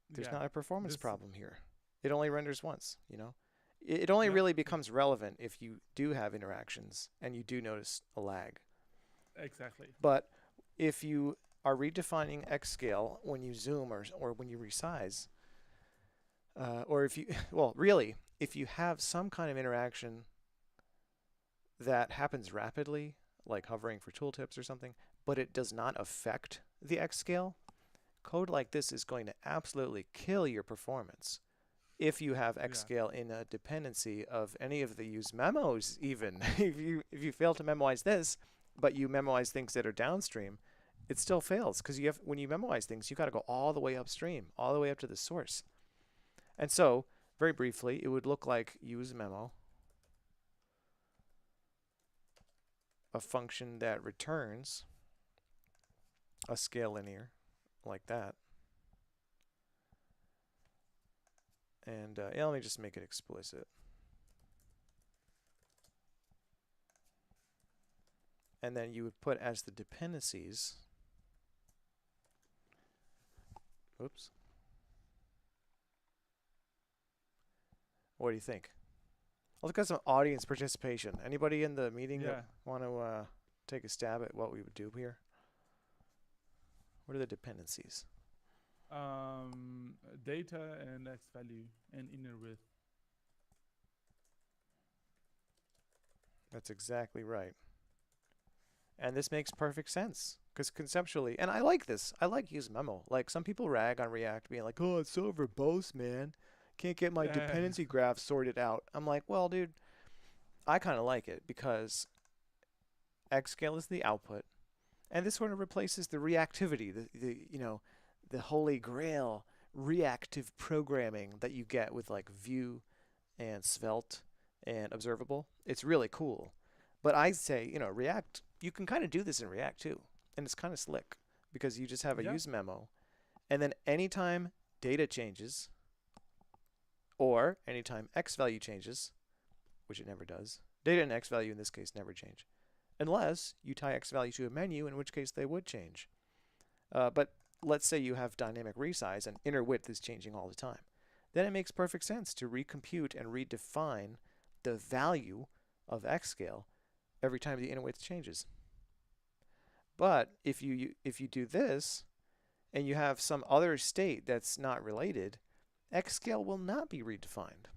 there's Yeah. not a performance This. problem here. It only renders once. It only Yeah. really becomes relevant if you do have interactions and you do notice a lag. Exactly. But if you are redefining X scale when you zoom or when you resize, or if you, well, really, if you have some kind of interaction that happens rapidly, like hovering for tooltips or something, but it does not affect the X scale, code like this is going to absolutely kill your performance. If you have X Yeah. scale in a dependency of any of the use memos, even if you fail to memorize this, but you memorize things that are downstream, it still fails because when you memorize things, you got to go all the way upstream, all the way up to the source. And so, very briefly, it would look like use memo, a function that returns a scale linear like that. And yeah, let me just make it explicit. And then you would put as the dependencies, oops, what do you think? I'll look at some audience participation. Anybody in the meeting that Yeah. want to take a stab at what we would do here? What are the dependencies? Data and X value and inner width. That's exactly right. And this makes perfect sense because conceptually, and I like this. I like use memo. Like some people rag on React being like, "Oh, it's so verbose, man. Can't get my Yeah. dependency graph sorted out." I'm like, "Well, dude, I kind of like it because xscale is the output, and this sort of replaces the reactivity, the holy grail reactive programming that you get with like Vue and Svelte and Observable. It's really cool. But I say, React, you can kind of do this in React too. And it's kind of slick because you just have a Yeah. use memo. And then anytime data changes or anytime X value changes, which it never does, data and X value in this case never change, unless you tie X value to a menu, in which case they would change. But let's say you have dynamic resize and inner width is changing all the time. Then it makes perfect sense to recompute and redefine the value of X scale every time the inner width changes. But if you do this and you have some other state that's not related, X scale will not be redefined.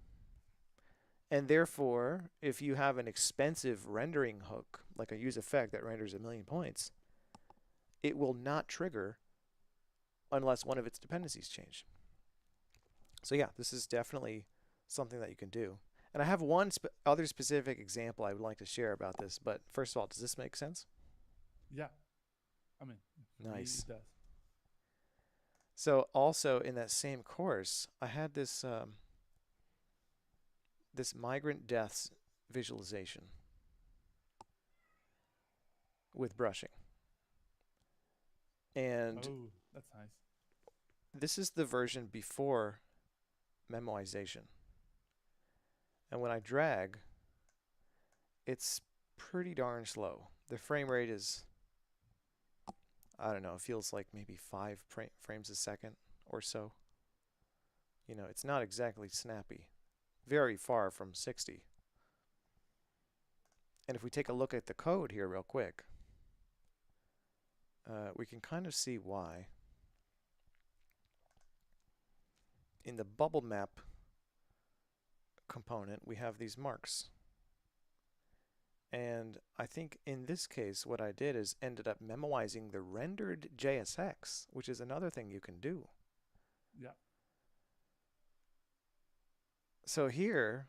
And therefore, if you have an expensive rendering hook, like a use effect that renders 1,000,000 points, it will not trigger unless one of its dependencies change. So yeah, this is definitely something that you can do. And I have one other specific example I would like to share about this. But first of all, does this make sense? Yeah. I mean, for me, Nice. it does. So also in that same course, I had this migrant deaths visualization with brushing. And Oh, that's nice. this is the version before memoization. And when I drag, it's pretty darn slow. The frame rate is, I don't know, it feels like maybe 5 frames a second or so. It's not exactly snappy. Very far from 60. And if we take a look at the code here real quick, we can kind of see why. In the bubble map component, we have these marks. And I think in this case, what I did is ended up memoizing the rendered JSX, which is another thing you can do. Yeah. So here,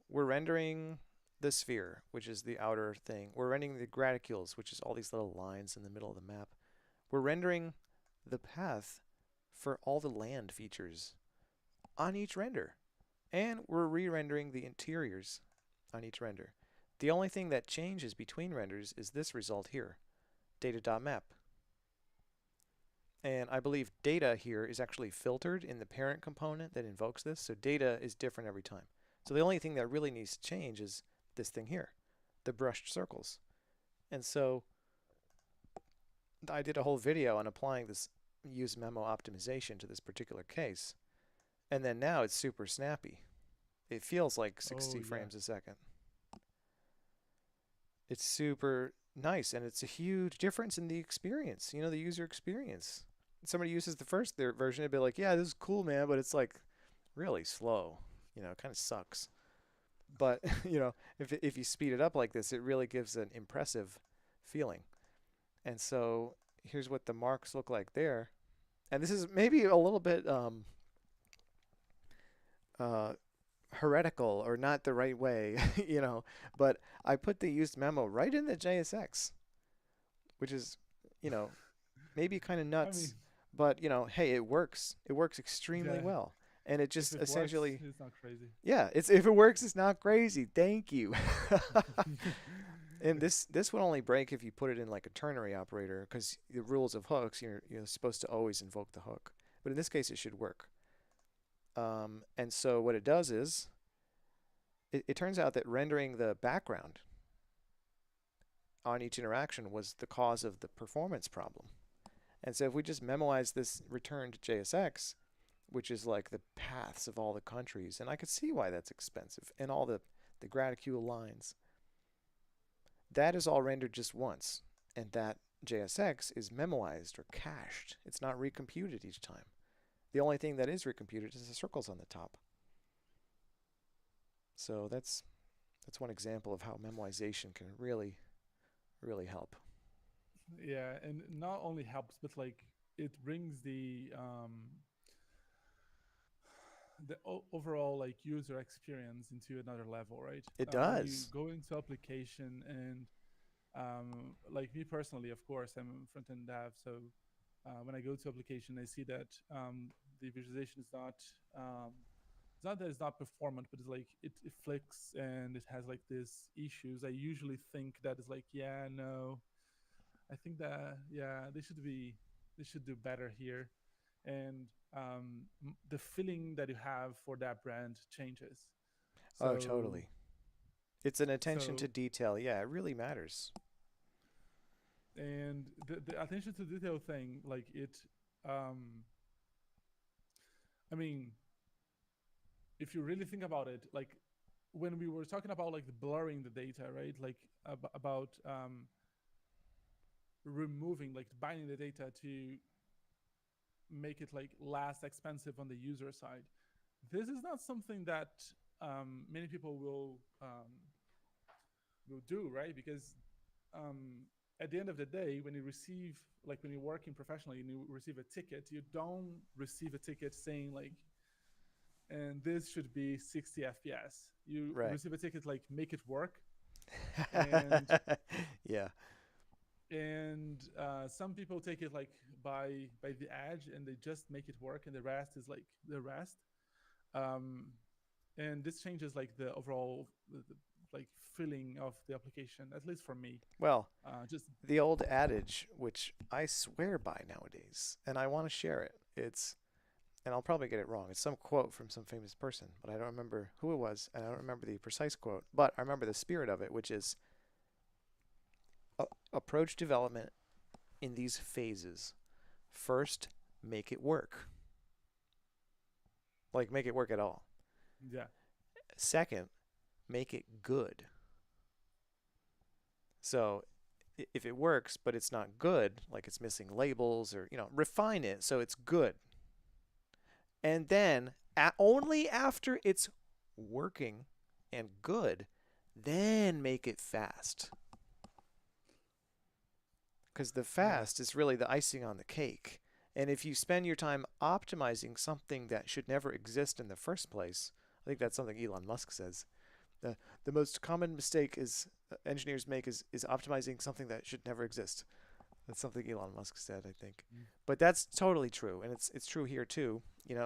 we're rendering the sphere, which is the outer thing. We're rendering the graticules, which is all these little lines in the middle of the map. We're rendering the path for all the land features on each render. And we're re-rendering the interiors on each render. The only thing that changes between renders is this result here, data.map. And I believe data here is actually filtered in the parent component that invokes this. So data is different every time. So the only thing that really needs to change is this thing here, the brushed circles. And so I did a whole video on applying this use memo optimization to this particular case. And then now it's super snappy. It feels like Oh 60 yeah. frames a second. It's super nice, and it's a huge difference in the experience, the user experience. Somebody uses the first their version, it'd be like, yeah, this is cool, man, but it's like really slow. It kind of sucks. But, if you speed it up like this, it really gives an impressive feeling. And so here's what the marks look like there. And this is maybe a little bit uh, heretical or not the right way, but I put the used memo right in the JSX, which is, you know, maybe kind of I mean, nuts, but, hey, it works. It works extremely yeah. well. And it If just it works, essentially, it's not crazy. yeah, it's if it works, it's not crazy. Thank you. And this would only break if you put it in like a ternary operator, because the rules of hooks, you're supposed to always invoke the hook. But in this case, it should work. And so what it does is, it turns out that rendering the background on each interaction was the cause of the performance problem. And so if we just memoize this return to JSX, which is like the paths of all the countries, and I could see why that's expensive, and all the graticule lines, that is all rendered just once. And that JSX is memoized or cached. It's not recomputed each time. The only thing that is recomputed is the circles on the top. So that's one example of how memoization can really, really help. Yeah, and not only helps, but like it brings the overall like user experience into another level, right? It When you does. go into application and like me personally, of course, I'm front end dev, so when I go to application, I see that the visualization is not. It's not that it's not performant, but it's like it flicks and it has like these issues. I usually think that it's like, yeah, no, I think that yeah, they should do better here, and the feeling that you have for that brand changes. Oh, So totally. It's an attention to so detail. Yeah, it really matters. and the attention to detail thing, like it, um, I mean, if you really think about it, like when we were talking about like the blurring the data, right? Like about removing, like binding the data to make it like less expensive on the user side. This is not something that many people will do, right? Because um, at the end of the day, when you receive, like when you're working professionally and you receive a ticket, you don't receive a ticket saying like, and this should be 60 FPS. You Right. receive a ticket like make it work, and Yeah. some people take it like by the edge and they just make it work, and the rest is like the rest. Um, and this changes like the overall like feeling of the application, at least for me. Well, Just the old adage, which I swear by nowadays, and I want to share it. And I'll probably get it wrong. It's some quote from some famous person, but I don't remember who it was, and I don't remember the precise quote, but I remember the spirit of it, which is approach development in these phases. First, make it work. Like, make it work at all. yeah, Second, make it good. So, if it works, but it's not good, like it's missing labels or, refine it so it's good. And then, only after it's working and good, then make it fast. Because the yeah, fast is really the icing on the cake. And if you spend your time optimizing something that should never exist in the first place, I think that's something Elon Musk says. The the most common mistake is engineers make is optimizing something that should never exist. That's something Elon Musk said, I think. Mm. But that's totally true, and it's true here too.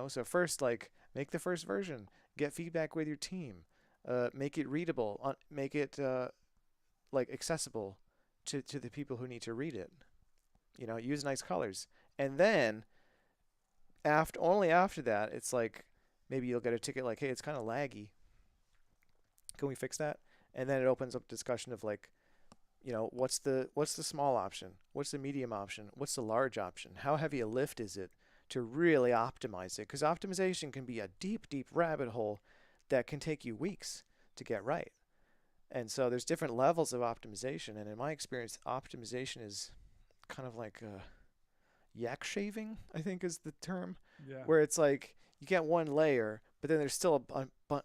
So first, like, make the first version, get feedback with your team, make it readable, make it like accessible to the people who need to read it. Use nice colors, and then only after that, it's like maybe you'll get a ticket like, hey, it's kind of laggy. Can we fix that? And then it opens up discussion of like, what's the small option? What's the medium option? What's the large option? How heavy a lift is it to really optimize it? Because optimization can be a deep, deep rabbit hole that can take you weeks to get right. And so there's different levels of optimization. And in my experience, optimization is kind of like yak shaving, I think is the term, Yeah. where it's like you get one layer, but then there's still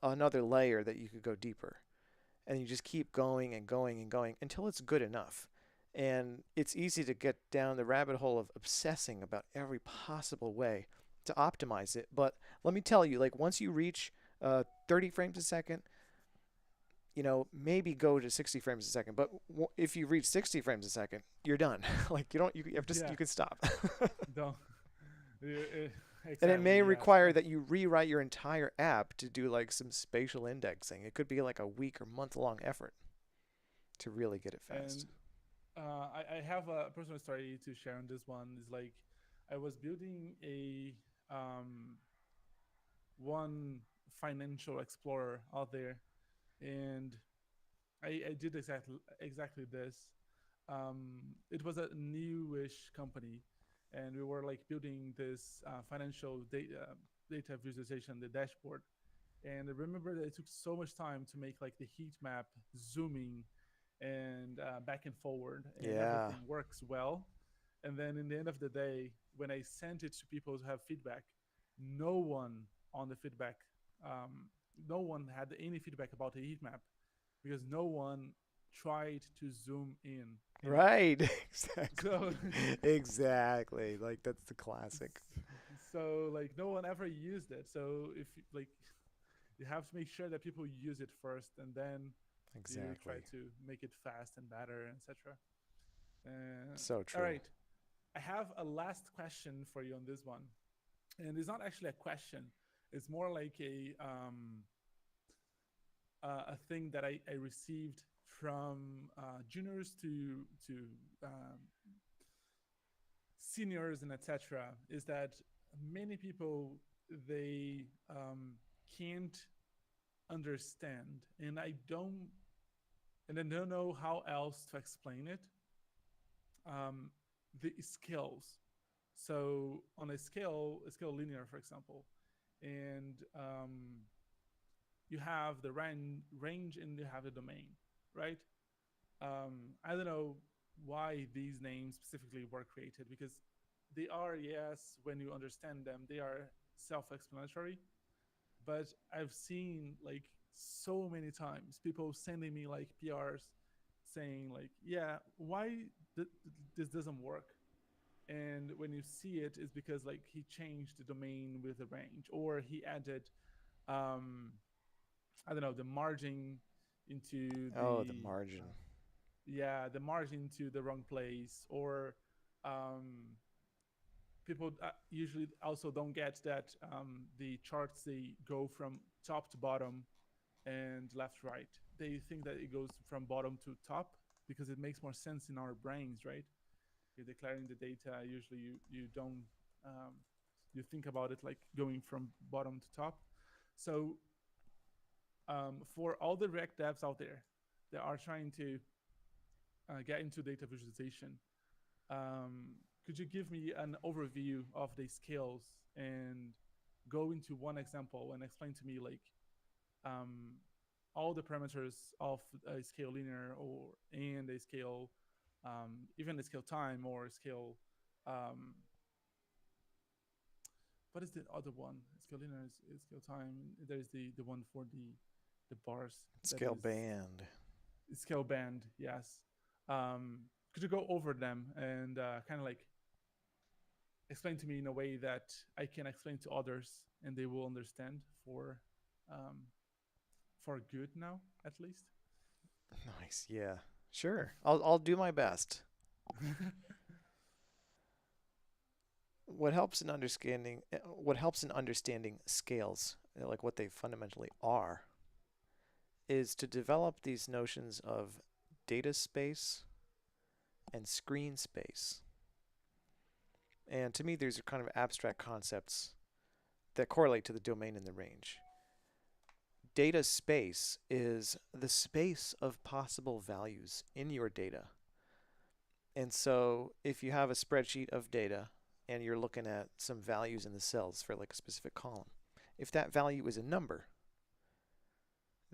another layer that you could go deeper, and you just keep going and going and going until it's good enough. And it's easy to get down the rabbit hole of obsessing about every possible way to optimize it. But let me tell you, like, once you reach 30 frames a second, maybe go to 60 frames a second. But if you reach 60 frames a second, you're done. Like, you have to Yeah. you can stop. Don't. And it may Exactly. Yes. require that you rewrite your entire app to do like some spatial indexing. It could be like a week or month long effort to really get it And fast. I have a personal story to share on this one. Is like I was building a one financial explorer out there, and I did exactly this. It was a newish company, and we were like building this financial data visualization, the dashboard. And I remember that it took so much time to make like the heat map zooming and back and forward, and Yeah. everything works well. And then in the end of the day, when I sent it to people to have feedback, no one on the feedback, um, no one had any feedback about the heat map because no one tried to zoom in it. Right. Exactly. So, Exactly. Like that's the classic. so like no one ever used it. So if like you have to make sure that people use it first, and then you try Exactly. to make it fast and better, etc. So All true. right, I have a last question for you on this one, and it's not actually a question. It's more like a thing that I received from juniors to seniors and etc. Is that many people they can't understand, and I don't know how else to explain it. Um, the skills. So on a scale linear, for example, and you have the range and you have the domain, right? I don't know why these names specifically were created because they are, yes, when you understand them, they are self-explanatory. But I've seen like so many times people sending me like PRs saying like, yeah, why this doesn't work? And when you see it, is because like he changed the domain with the range, or he added, um, I don't know, the margin into Oh, the the margin. yeah, the margin to the wrong place, or um, people usually also don't get that the charts they go from top to bottom and left right. They think that it goes from bottom to top because it makes more sense in our brains, right? You're declaring the data. Usually, you don't you think about it like going from bottom to top. So for all the React devs out there that are trying to get into data visualization, um, could you give me an overview of the skills and go into one example and explain to me like um, all the parameters of a scale linear or and a scale even a scale time or scale um, what is the other one? Scale linear is scale time. There is the one for the bars that Scale is band. scale band. Yes. Could you go over them and kind of like explain to me in a way that I can explain to others and they will understand um, for good now? at least. Nice. Yeah. Sure. I'll do my best. What helps in understanding scales, like what they fundamentally are, is to develop these notions of data space and screen space. And to me, these are kind of abstract concepts that correlate to the domain and the range. Data space is the space of possible values in your data. And so if you have a spreadsheet of data and you're looking at some values in the cells for like a specific column, if that value is a number,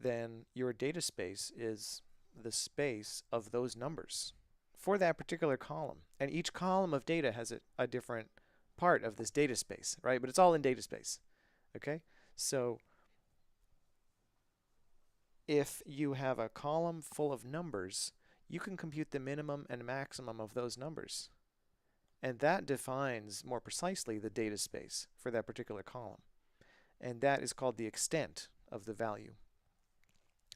then your data space is the space of those numbers for that particular column. And each column of data has a different part of this data space, right? But it's all in data space, okay? So if you have a column full of numbers, you can compute the minimum and maximum of those numbers. And that defines more precisely the data space for that particular column. And that is called the extent of the value.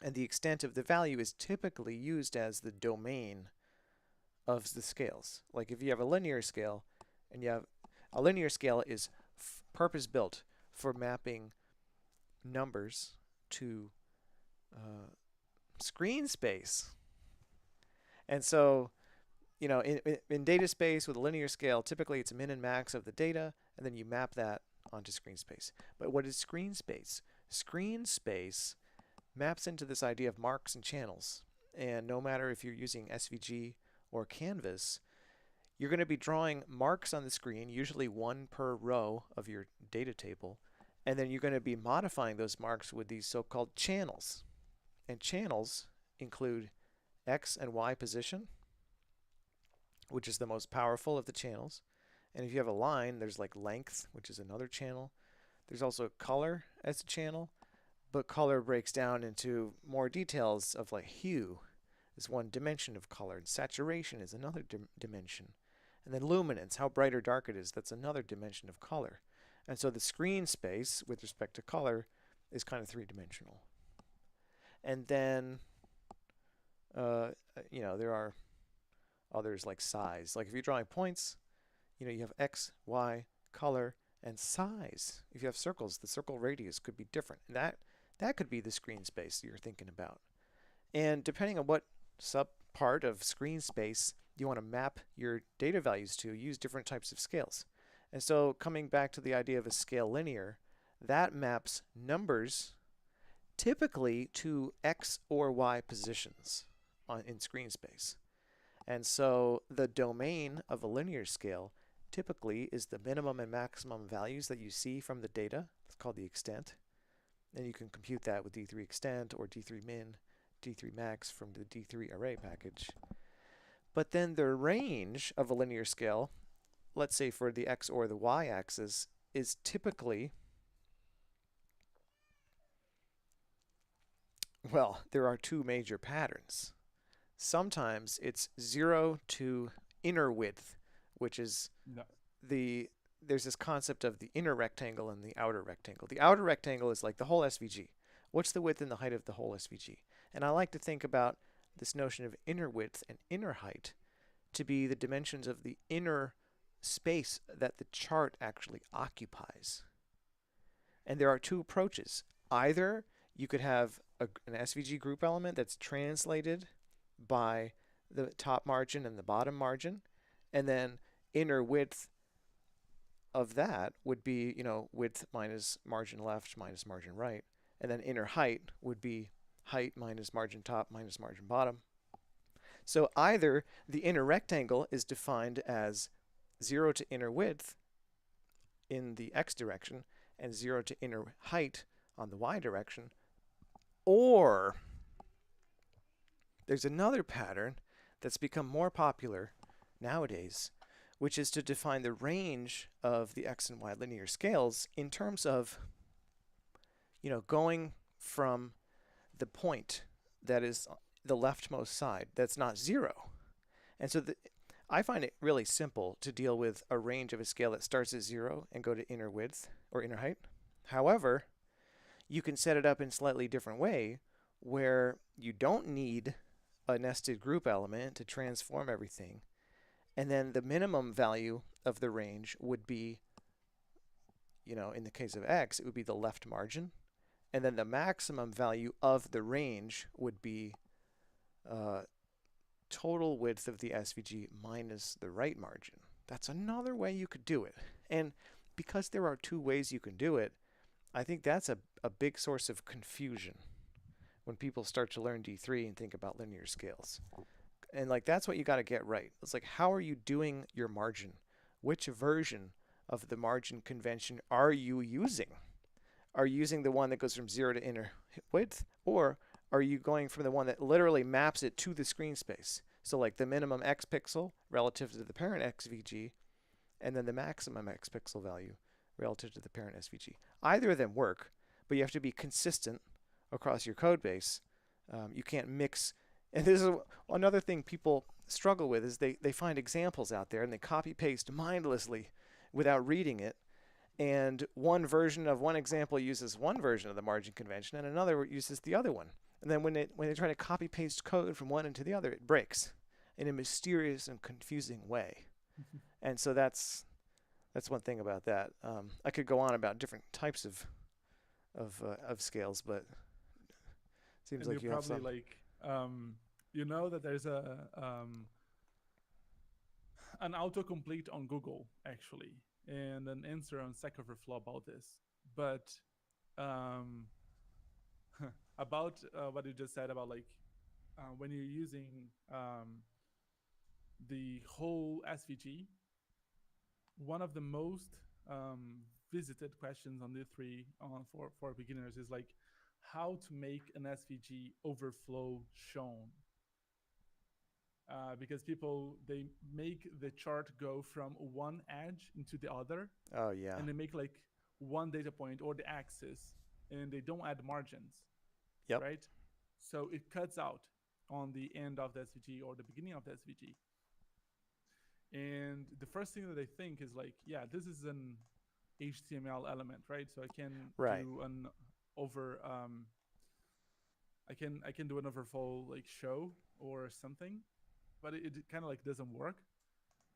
And the extent of the value is typically used as the domain of the scales. Like if you have a linear scale, and you have a linear scale is purpose-built for mapping numbers to screen space. And so, in data space with a linear scale, typically it's min and max of the data, and then you map that onto screen space. But what is screen space? Screen space maps into this idea of marks and channels. And no matter if you're using SVG or Canvas, you're going to be drawing marks on the screen, usually one per row of your data table, and then you're going to be modifying those marks with these so-called channels. And channels include X and Y position, which is the most powerful of the channels. And if you have a line, there's like length, which is another channel. There's also color as a channel, but color breaks down into more details of like hue is one dimension of color, and saturation is another dimension. And then luminance, how bright or dark it is, that's another dimension of color. And so the screen space with respect to color is kind of three-dimensional. And then, there are others like size. Like if you're drawing points, you have X, Y, color, and size. If you have circles, the circle radius could be different. And that could be the screen space you're thinking about. And depending on what subpart of screen space you want to map your data values to, use different types of scales. And so coming back to the idea of a scale linear, that maps numbers typically to X or Y positions in screen space. And so the domain of a linear scale typically is the minimum and maximum values that you see from the data. It's called the extent. And you can compute that with D3 extent or D3 min, D3 max from the D3 array package. But then the range of a linear scale, let's say for the X or the Y axis, is typically, well, there are two major patterns. Sometimes it's 0 to inner width, which is No. there's this concept of the inner rectangle and the outer rectangle. The outer rectangle is like the whole SVG. What's the width and the height of the whole SVG? And I like to think about this notion of inner width and inner height to be the dimensions of the inner space that the chart actually occupies. And there are two approaches. Either you could have an SVG group element that's translated by the top margin and the bottom margin, and then inner width of that would be, width minus margin left minus margin right, and then inner height would be height minus margin top minus margin bottom. So either the inner rectangle is defined as 0 to inner width in the X direction and 0 to inner height on the Y direction, or there's another pattern that's become more popular nowadays, which is to define the range of the X and Y linear scales in terms of, going from the point that is the leftmost side that's not 0. And so I find it really simple to deal with a range of a scale that starts at 0 and go to inner width or inner height. However, you can set it up in a slightly different way where you don't need a nested group element to transform everything. And then the minimum value of the range would be, in the case of X, it would be the left margin. And then the maximum value of the range would be uh, total width of the SVG minus the right margin. That's another way you could do it. And because there are two ways you can do it, I think that's a big source of confusion when people start to learn D3 and think about linear scales. And like that's what you got to get right. It's like, how are you doing your margin? Which version of the margin convention are you using? Are you using the one that goes from 0 to inner width, or are you going from the one that literally maps it to the screen space? So like the minimum x pixel relative to the parent XVG, and then the maximum x pixel value relative to the parent SVG. Either of them work, but you have to be consistent across your code base. You can't mix. And this is another thing people struggle with is they find examples out there and they copy paste mindlessly without reading it. And one version of one example uses one version of the margin convention and another uses the other one. And then when they try to copy paste code from one into the other, it breaks in a mysterious and confusing way. And so that's one thing about that. I could go on about different types of scales, but it seems And you like you have probably some. like you know that there's a an autocomplete on Google actually, and an answer on Stack Overflow about this. But um, about what you just said about like when you're using the whole SVG, one of the most visited questions on the three for beginners is like how to make an SVG overflow shown. Because people they make the chart go from one edge into the other, Oh yeah. and they make like one data point or the axis, and they don't add margins, Yep. right? So it cuts out on the end of the SVG or the beginning of the SVG. And the first thing that they think is like, yeah, this is an HTML element, right? So I can Right. do an over I can do an overflow like show or something, but it kind of like doesn't work.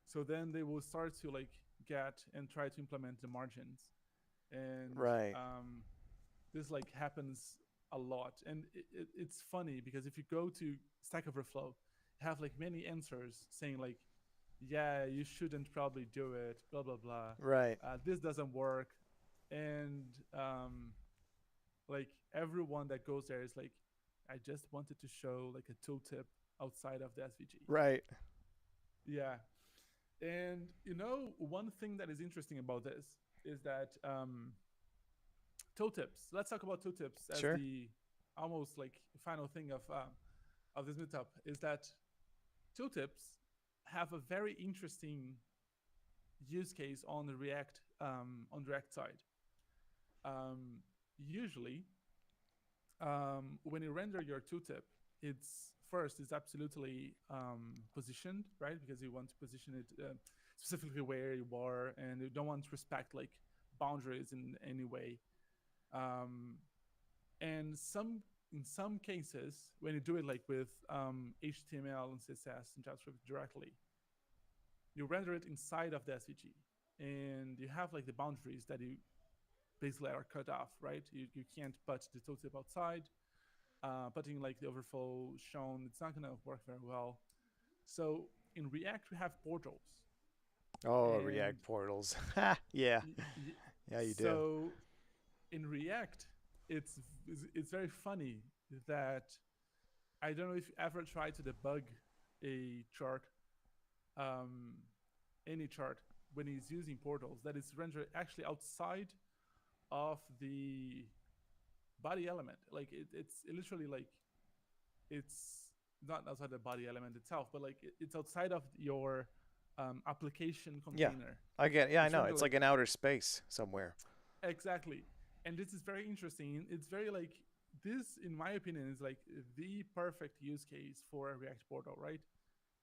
So then they will start to like get and try to implement the margins, and Right. this like happens a lot. And it's funny because if you go to Stack Overflow, you have like many answers saying like, yeah, you shouldn't probably do it, blah blah blah. Right. This doesn't work, and like everyone that goes there is like, I just wanted to show like a tooltip outside of the SVG. Right. Yeah, and one thing that is interesting about this is that tooltips. Let's talk about tooltips as Sure. the almost like final thing of this meetup. Is that tooltips have a very interesting use case on the React side. Usually, when you render your tooltip, it's absolutely positioned, right? Because you want to position it specifically where you are, and you don't want to respect like boundaries in any way. Um, and in some cases, when you do it like with HTML and CSS and JavaScript directly, you render it inside of the SVG, and you have like the boundaries that you basically are cut off, right? You can't put the tooltip outside. Putting like the overflow shown, it's not going to work very well. So in React, we have portals, Oh, and React portals. Ha. Yeah. y- y- Yeah, you do. so in React, it's it's very funny that I don't know if you ever tried to debug a chart, um, any chart when it's using portals that is rendered actually outside of the body element. Like it's literally like it's not outside the body element itself, but like it's outside of your application Yeah. container. I get. Yeah, I It's know. rendered It's like like in outer space somewhere. exactly, and this is very interesting. It's very like this, in my opinion, is like the perfect use case for a React portal, right?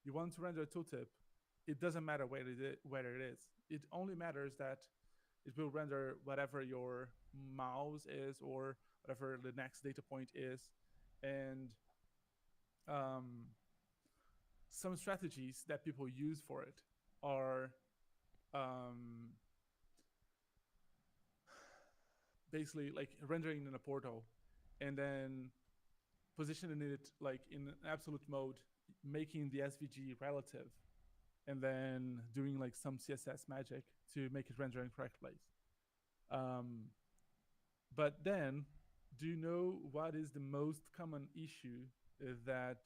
You want to render a tooltip, it doesn't matter whether it is. It only matters that it will render whatever your mouse is or whatever the next data point is. And um, some strategies that people use for it are um, basically like rendering in a portal and then positioning it like in absolute mode, making the SVG relative, and then doing like some CSS magic to make it render in correct place. Um, but then, do you know what is the most common issue that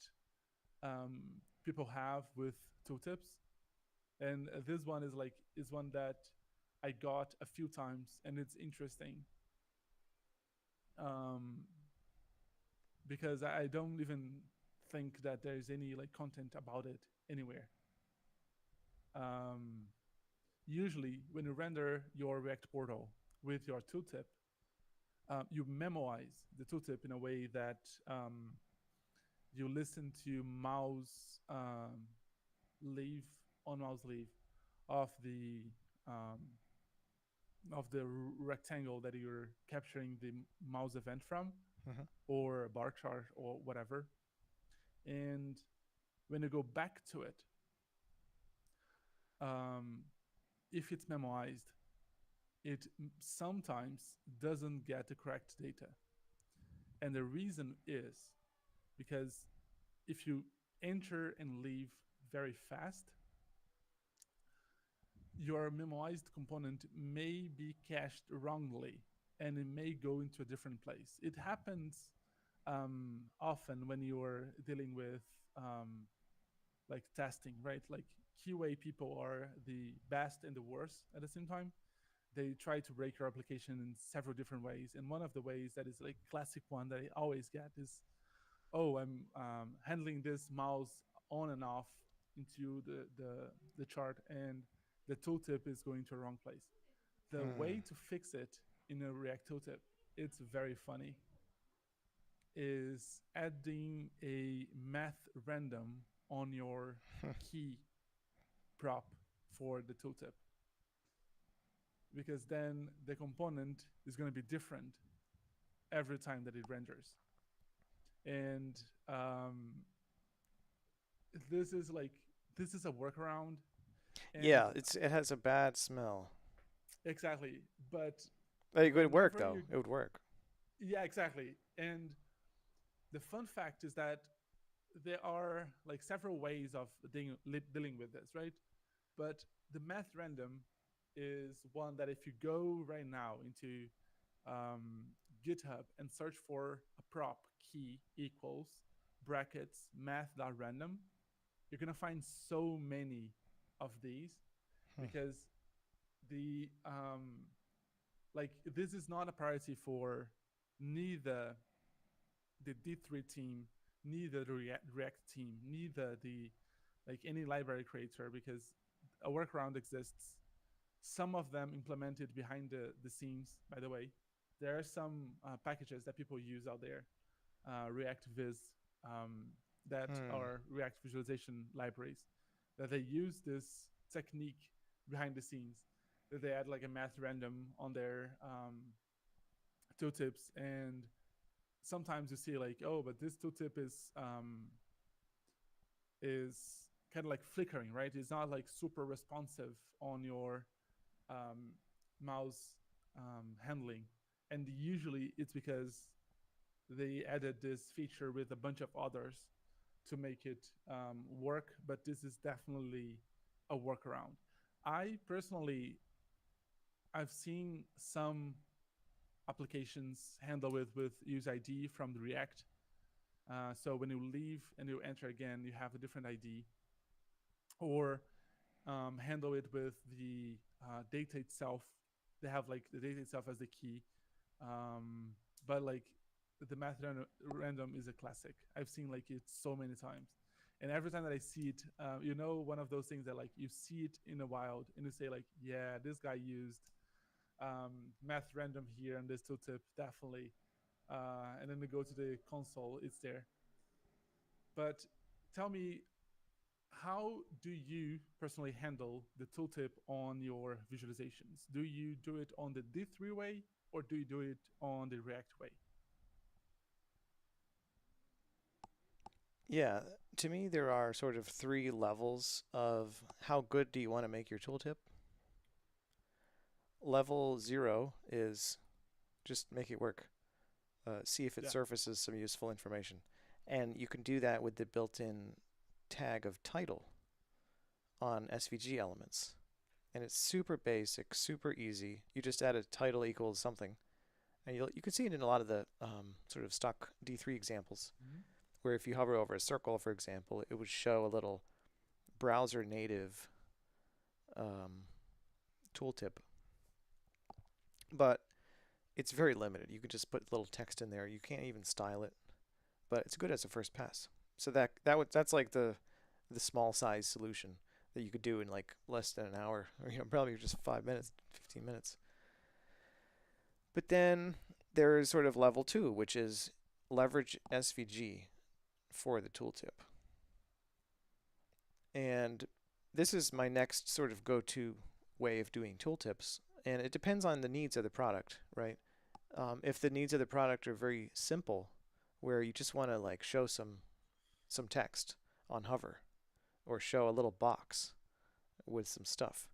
people have with tooltips? And this one is one that I got a few times, and it's interesting um, because I don't even think that there's any like content about it anywhere. Um, Usually, when you render your React portal with your tooltip, you memorize the tooltip in a way that you listen to mouse leave on mouse leave of the um, of the rectangle that you're capturing the mouse event from, Hmm. or a bar chart or whatever. And when you go back to it, um, if it's memoized, it sometimes doesn't get the correct data. And the reason is because if you enter and leave very fast, your memoized component may be cached wrongly and it may go into a different place. It happens often when you're dealing with like testing, right? Like QA people are the best and the worst at the same time. They try to break your application in several different ways. And one of the ways that is like classic one that I always get is, oh, I'm handling this mouse on and off into the chart, and the tooltip is going to a wrong place. The way Hmm. to fix it in a React tooltip, it's very funny, is adding a math random on your key prop for the tooltip, because then the component is going to be different every time that it renders. And this is like this is a workaround. And Yeah, it has a bad smell. exactly, but It would work whenever though. you, It would work. yeah, exactly. And the fun fact is that there are like several ways of dealing with this, right? But the math random is one that if you go right now into um, GitHub and search for a prop key equals brackets math.random, you're gonna find so many of these, Hmm. because the like this is not a priority for neither the D3 team, neither the React team, neither the like any library creator, because a workaround exists. Some of them implemented behind the scenes, by the way. There are some packages that people use out there, React Viz, um, that Hmm. are React visualization libraries, that they use this technique behind the scenes, that they add like a math random on their tooltips. And sometimes you see like, oh, but this tooltip is kind of like flickering, right? It's not like super responsive on your um, mouse handling. And usually it's because they added this feature with a bunch of others to make it work. But this is definitely a workaround. I personally, I've seen some applications handle it with use ID from the React. So when you leave and you enter again, you have a different ID, or handle it with the data itself. They have like the data itself as the key, um, but like the math random is a classic. I've seen like it so many times, and every time that I see it, one of those things that like you see it in the wild and you say like, yeah, this guy used math random here and this tooltip definitely, and then you go to the console, it's there. But tell me, how do you personally handle the tooltip on your visualizations? Do you do it on the D3 way or do you do it on the React way? Yeah, to me, there are sort of three levels of how good do you want to make your tooltip. Level zero is just make it work. See if it Yeah. surfaces some useful information. And you can do that with the built in tag of title on SVG elements. And it's super basic, super easy. You just add a title equals something. And you can see it in a lot of the sort of stock D3 examples, Hmm. where if you hover over a circle, for example, it would show a little browser native um, tooltip. But it's very limited. You could just put little text in there. You can't even style it, but it's good as a first pass. So that's like the small size solution that you could do in like less than an hour, or probably just 5 minutes, 15 minutes. But then there's sort of level two, which is leverage SVG for the tooltip. And this is my next sort of go-to way of doing tooltips, and it depends on the needs of the product, right? If the needs of the product are very simple, where you just want to like show some text on hover, or show a little box with some stuff,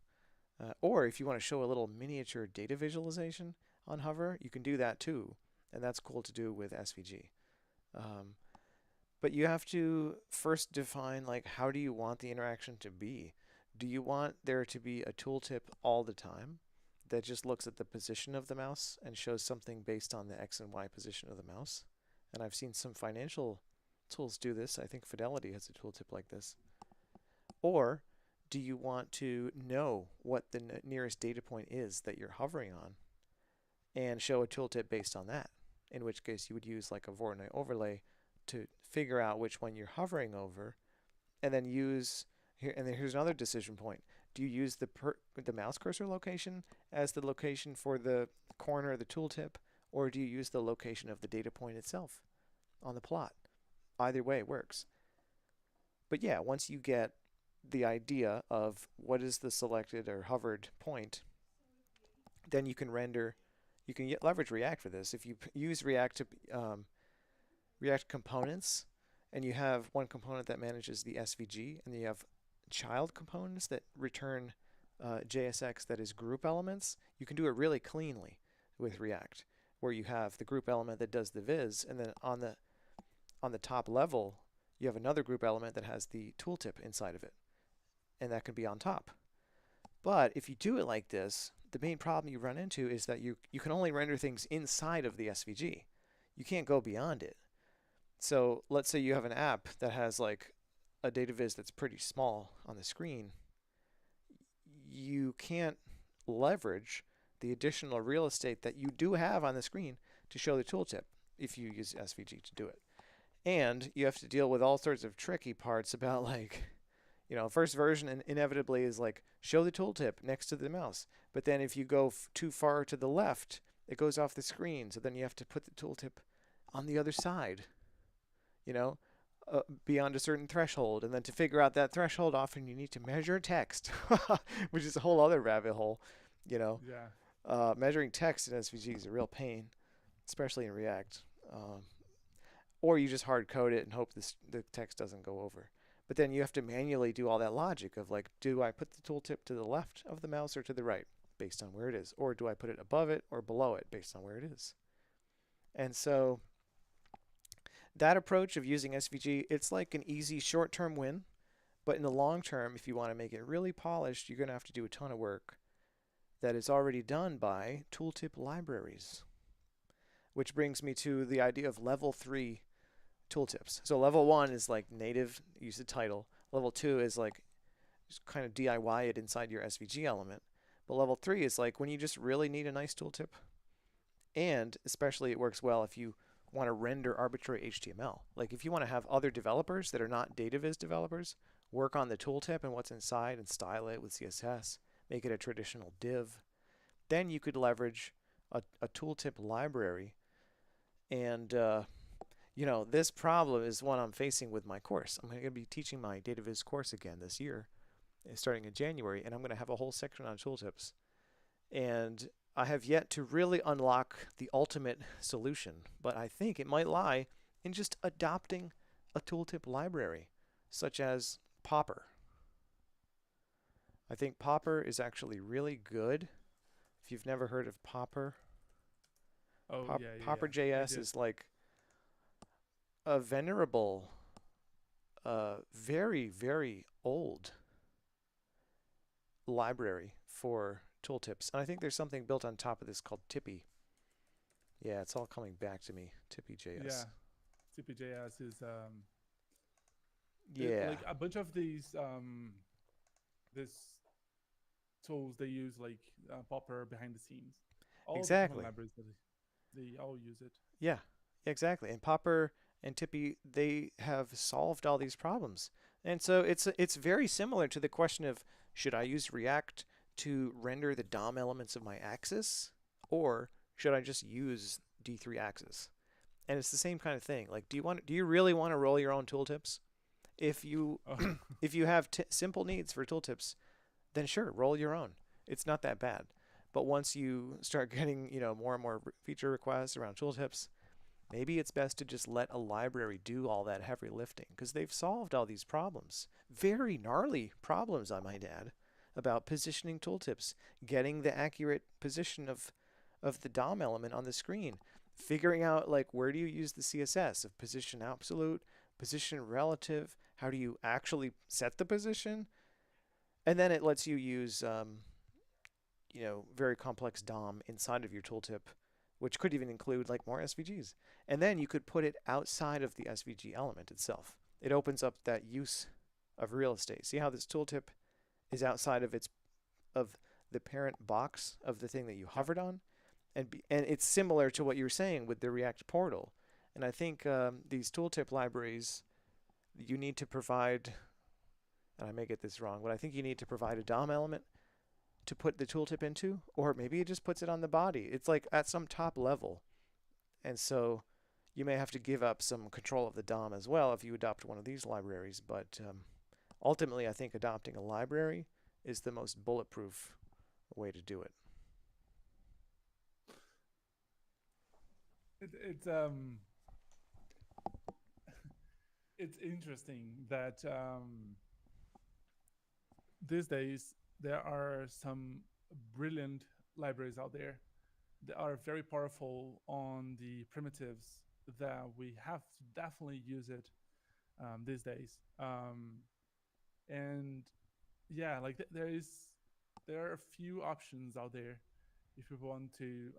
or if you want to show a little miniature data visualization on hover, you can do that too, and that's cool to do with SVG. Um, but you have to first define like how do you want the interaction to be? Do you want there to be a tooltip all the time that just looks at the position of the mouse and shows something based on the X and Y position of the mouse? And I've seen some financial tools do this. I think Fidelity has a tooltip like this. Or do you want to know what the nearest data point is that you're hovering on and show a tooltip based on that? In which case you would use like a Voronoi overlay to figure out which one you're hovering over, and then use here. And then here's another decision point: do you use the mouse cursor location as the location for the corner of the tooltip, or do you use the location of the data point itself on the plot? Either way works. But yeah, once you get the idea of what is the selected or hovered point, then you can render. You can leverage React for this. If you use React to React components, and you have one component that manages the SVG, and you have child components that return JSX that is group elements, you can do it really cleanly with React, where you have the group element that does the viz, and then on the top level, you have another group element that has the tooltip inside of it, and that can be on top. But if you do it like this, the main problem you run into is that you can only render things inside of the SVG. You can't go beyond it. So let's say you have an app that has like a data viz that's pretty small on the screen. You can't leverage the additional real estate that you do have on the screen to show the tooltip if you use SVG to do it. And you have to deal with all sorts of tricky parts about like, first version inevitably is like show the tooltip next to the mouse. But then if you go too far to the left, it goes off the screen. So then you have to put the tooltip on the other side, you know, beyond a certain threshold. And then to figure out that threshold, often you need to measure text, which is a whole other rabbit hole. You know, Yeah. Measuring text in SVG is a real pain, especially in React. Or you just hard code it and hope the text doesn't go over. But then you have to manually do all that logic of like, do I put the tooltip to the left of the mouse or to the right based on where it is? Or do I put it above it or below it based on where it is? And so that approach of using SVG, it's like an easy short-term win. But in the long term, if you want to make it really polished, you're going to have to do a ton of work that is already done by tooltip libraries. Which brings me to the idea of level 3 tooltips. So level 1 is like native, use the title. Level 2 is like just kind of DIY it inside your SVG element. But level 3 is like when you just really need a nice tooltip. And especially it works well if you want to render arbitrary HTML. Like if you want to have other developers that are not DataViz developers work on the tooltip and what's inside and style it with CSS, make it a traditional div, then you could leverage a tooltip library. And this problem is one I'm facing with my course. I'm going to be teaching my DataViz course again this year, starting in January, and I'm going to have a whole section on tooltips. And I have yet to really unlock the ultimate solution, but I think it might lie in just adopting a tooltip library, such as Popper. I think Popper is actually really good. If you've never heard of Popper, Oh yeah, yeah, yeah. I Popper.js did. is like a venerable, very, very old library for tooltips. And I think there's something built on top of this called Tippy. Yeah, it's all coming back to me. Yeah, Tippy.js. CPJS is Yeah, like a bunch of these this tools they use like Popper behind the scenes. All the command exactly. libraries that they all use it. Yeah, exactly. And Popper and Tippy, they have solved all these problems. And so it's very similar to the question of should I use React to render the DOM elements of my axis, or should I just use D3 axis? And it's the same kind of thing. Like, do you really want to roll your own tooltips? If you Oh, if you have simple needs for tooltips, then sure, roll your own. It's not that bad. But once you start getting, more and more feature requests around tooltips, maybe it's best to just let a library do all that heavy lifting because they've solved all these problems. Very gnarly problems, I might add, about positioning tooltips, getting the accurate position of the DOM element on the screen, figuring out like where do you use the CSS of position absolute, position relative, how do you actually set the position, and then it lets you use very complex DOM inside of your tooltip, which could even include like more SVGs. And then you could put it outside of the SVG element itself. It opens up that use of real estate. See how this tooltip is outside of the parent box of the thing that you yeah. hovered on, and it's similar to what you were saying with the React portal. And I think these tooltip libraries, you need to provide, and I may get this wrong, but I think you need to provide a DOM element to put the tooltip into, or maybe it just puts it on the body. It's like at some top level. And so you may have to give up some control of the DOM as well if you adopt one of these libraries. But ultimately, I think adopting a library is the most bulletproof way to do it. It's it's interesting that these days there are some brilliant libraries out there that are very powerful on the primitives that we have to definitely use it these days. And yeah, like there are a few options out there. If you want to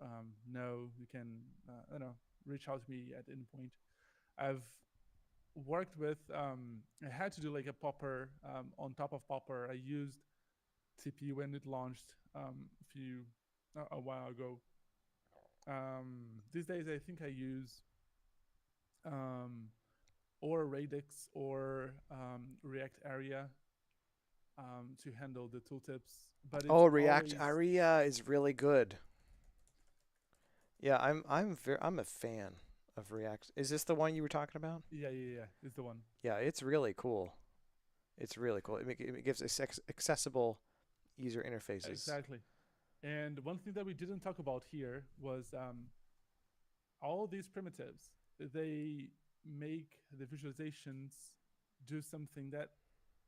know, you can I don't know, reach out to me at any point. I've worked with I had to do like a popper on top of popper. I used TP when it launched a while ago. These days I think I use um, or Radix or React Area to handle the tooltips, but it's Oh, React always Aria is really good. Yeah, I'm a fan of React. Is this the one you were talking about? yeah, yeah, yeah, is the one. Yeah, it's really cool. It's really cool. It gives accessible user interfaces. Exactly. And one thing that we didn't talk about here was all these primitives. They make the visualizations do something that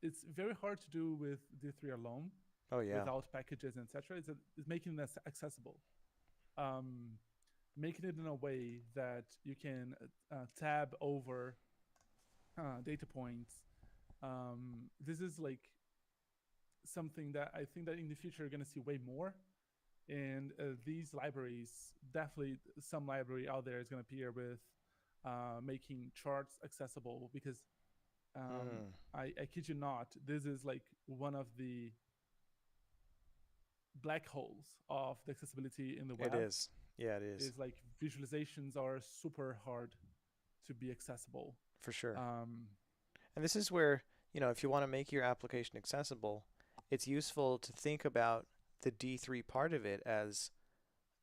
it's very hard to do with D3 alone, Oh yeah. without packages, etc. It's making this accessible, um, making it in a way that you can tab over data points. This is like something that I think that in the future you're going to see way more. And these libraries, definitely some library out there is going to appear with making charts accessible because Mm, I kid you not, this is like one of the black holes of the accessibility in the it web. is. Yeah, it is. Is like visualizations are super hard to be accessible. For sure. Um, And this is where, if you want to make your application accessible, it's useful to think about the D3 part of it as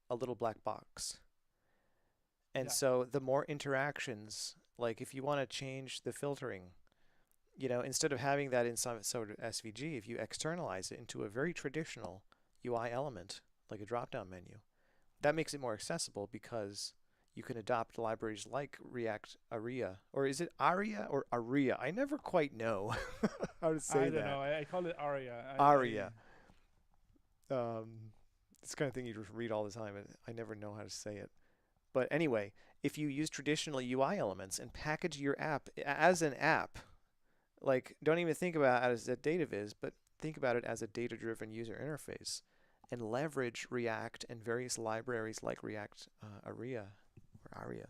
a little black box. And yeah, so the more interactions, like if you want to change the filtering, instead of having that in some sort of SVG, if you externalize it into a very traditional UI element, like a drop-down menu, that makes it more accessible because you can adopt libraries like React Aria, or is it Aria or Aria? I never quite know how to say I don't that. know. I call it aria. Aria. It's the kind of thing you just read all the time, and I never know how to say it. But anyway, if you use traditional UI elements and package your app as an app, like don't even think about it as a data viz, but think about it as a data-driven user interface, and leverage React and various libraries like React Aria or Aria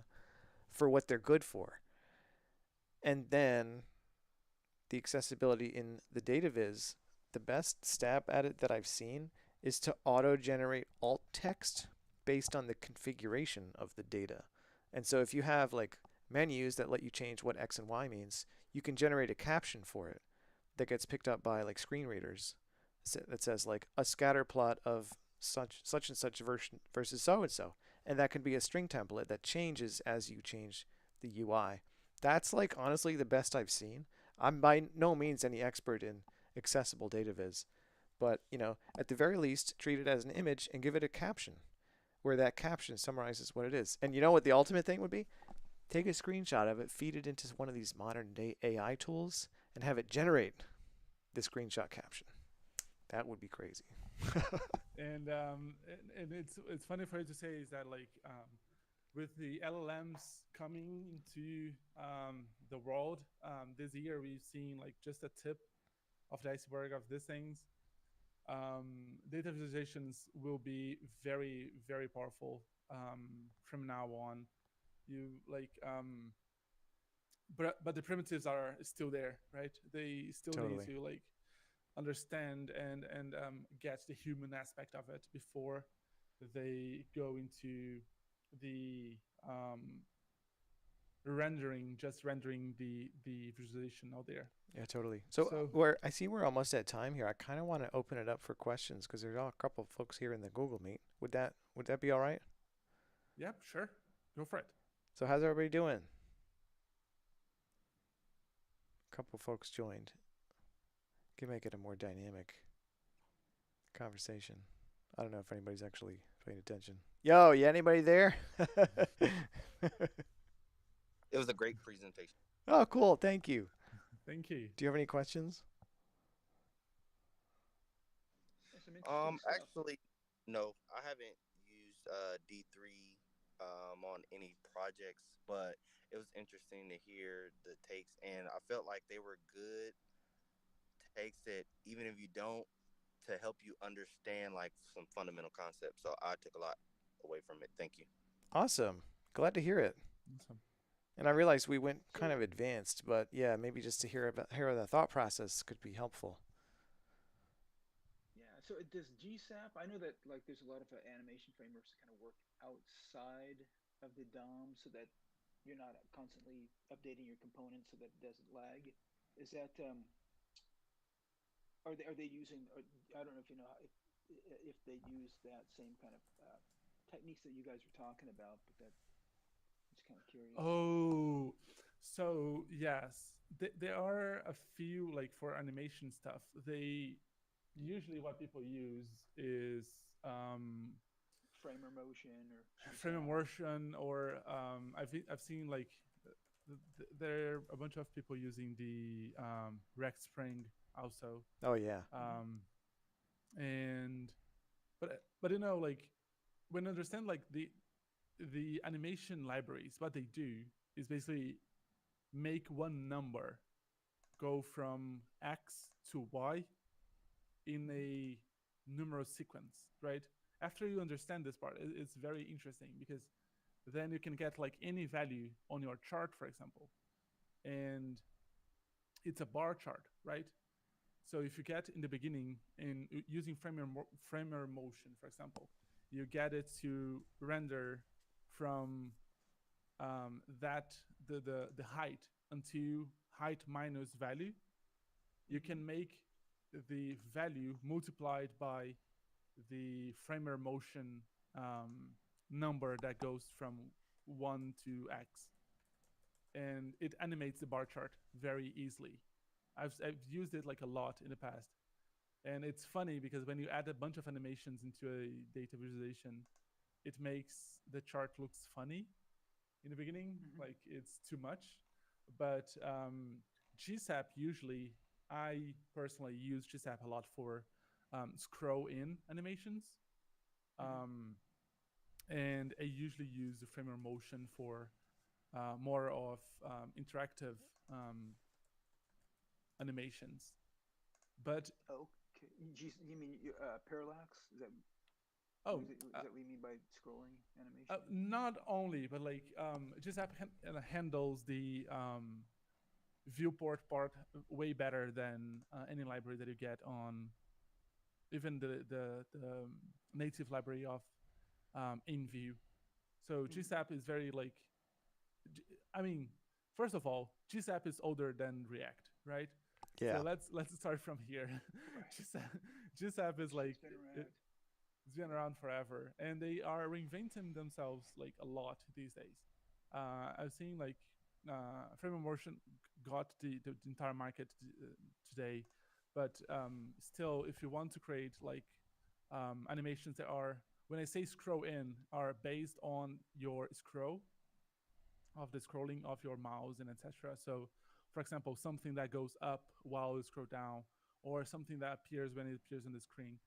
for what they're good for. And then the accessibility in the data viz, the best stab at it that I've seen is to auto generate alt text based on the configuration of the data. And so if you have like menus that let you change what X and Y means, you can generate a caption for it that gets picked up by like screen readers that says like a scatter plot of such and such version versus so and so. And that can be a string template that changes as you change the UI. That's like honestly the best I've seen. I'm by no means any expert in accessible data viz, but at the very least, treat it as an image and give it a caption where that caption summarizes what it is. And you know what the ultimate thing would be? Take a screenshot of it, feed it into one of these modern day AI tools, and have it generate the screenshot caption. That would be crazy. And it's funny for you to say is that like with the LLMs coming into the world this year, we've seen like just a tip of the iceberg of these things. Data visualizations will be very very powerful from now on. You like but the primitives are still there, right? They still need Totally. to like understand and get the human aspect of it before they go into the rendering, just rendering the visualization out there. Yeah, totally. So So I see we're almost at time here. I kind of want to open it up for questions because there's a couple of folks here in the Google Meet. Would that be all right? yeah, sure, go for it. So how's everybody doing? A couple of folks joined. Can make it a more dynamic conversation. I don't know if anybody's actually paying attention. Yo, yeah, anybody there? It was a great presentation. Oh, cool. Thank you. Thank you. Do you have any questions? There's some interesting stuff. Actually, no, I haven't used D3 on any projects, but it was interesting to hear the takes, and I felt like they were good takes that even if you don't, to help you understand like some fundamental concepts. So I took a lot away from it. Thank you. Awesome. Glad to hear it. Awesome. And I realized we went kind So of advanced, but yeah, maybe just to hear the thought process could be helpful. yeah, so does GSAP? I know that like there's a lot of animation frameworks that kind of work outside of the DOM so that you're not constantly updating your components so that it doesn't lag. Is that are they using? Or, I don't know if you know if they use that same kind of techniques that you guys were talking about, but that I'm just kind of curious. Oh, so yes, there are a few like for animation stuff. They usually what people use is Framer motion or frame GSAP. immersion, or I've seen like there are a bunch of people using the Rex Spring also, Oh yeah. um, and but like when you understand like the animation libraries, what they do is basically make one number go from X to Y in a numeral sequence, right? After you understand this part, it's very interesting because then you can get like any value on your chart, for example, and it's a bar chart, right? So if you get in the beginning in using framer motion, for example, you get it to render from that the height until height minus value. You Mm-hmm. can make the value multiplied by the framer motion number that goes from 1 to x, and it animates the bar chart very easily. I've used it like a lot in the past, and it's funny because when you add a bunch of animations into a data visualization, it makes the chart looks funny in the beginning, Hmm. like it's too much. But GSAP usually, I personally use GSAP a lot for scroll in animations. Hmm. Um, and I usually use the framer motion for more of interactive um, animations. But Okay. You mean parallax? oh, Is that what you mean by scrolling animations? not only, but like just handles the viewport part way better than any library that you get on even the native library of InView. So Hmm. GSAP is very like, I mean, first of all, GSAP is older than React, right? So Yeah. let's start from here. Right. GSAP is It's like been it, around. it's been around forever, and they are reinventing themselves like a lot these days. I've seen like frame of motion got the entire market today, but still, if you want to create like animations that are, when I say scroll in, are based on your scroll of the scrolling of your mouse and etc. So, for example, something that goes up while you scroll down, or something that appears when it appears on the screen.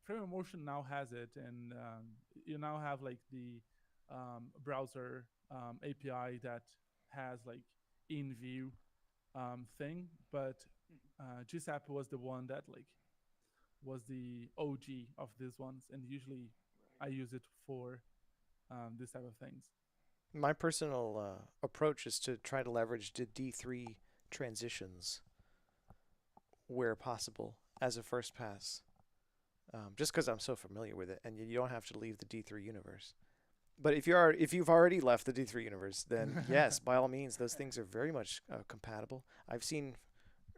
Frame of Motion now has it, and you now have like the browser API that has like in view thing, but Hmm. GSAP was the one that like was the OG of these ones, and usually Right. I use it for this type of things. My personal approach is to try to leverage the D3 transitions where possible as a first pass, just because I'm so familiar with it, and you don't have to leave the D3 universe. But if you've already left the D3 universe, then yes, by all means, those things are very much compatible. I've seen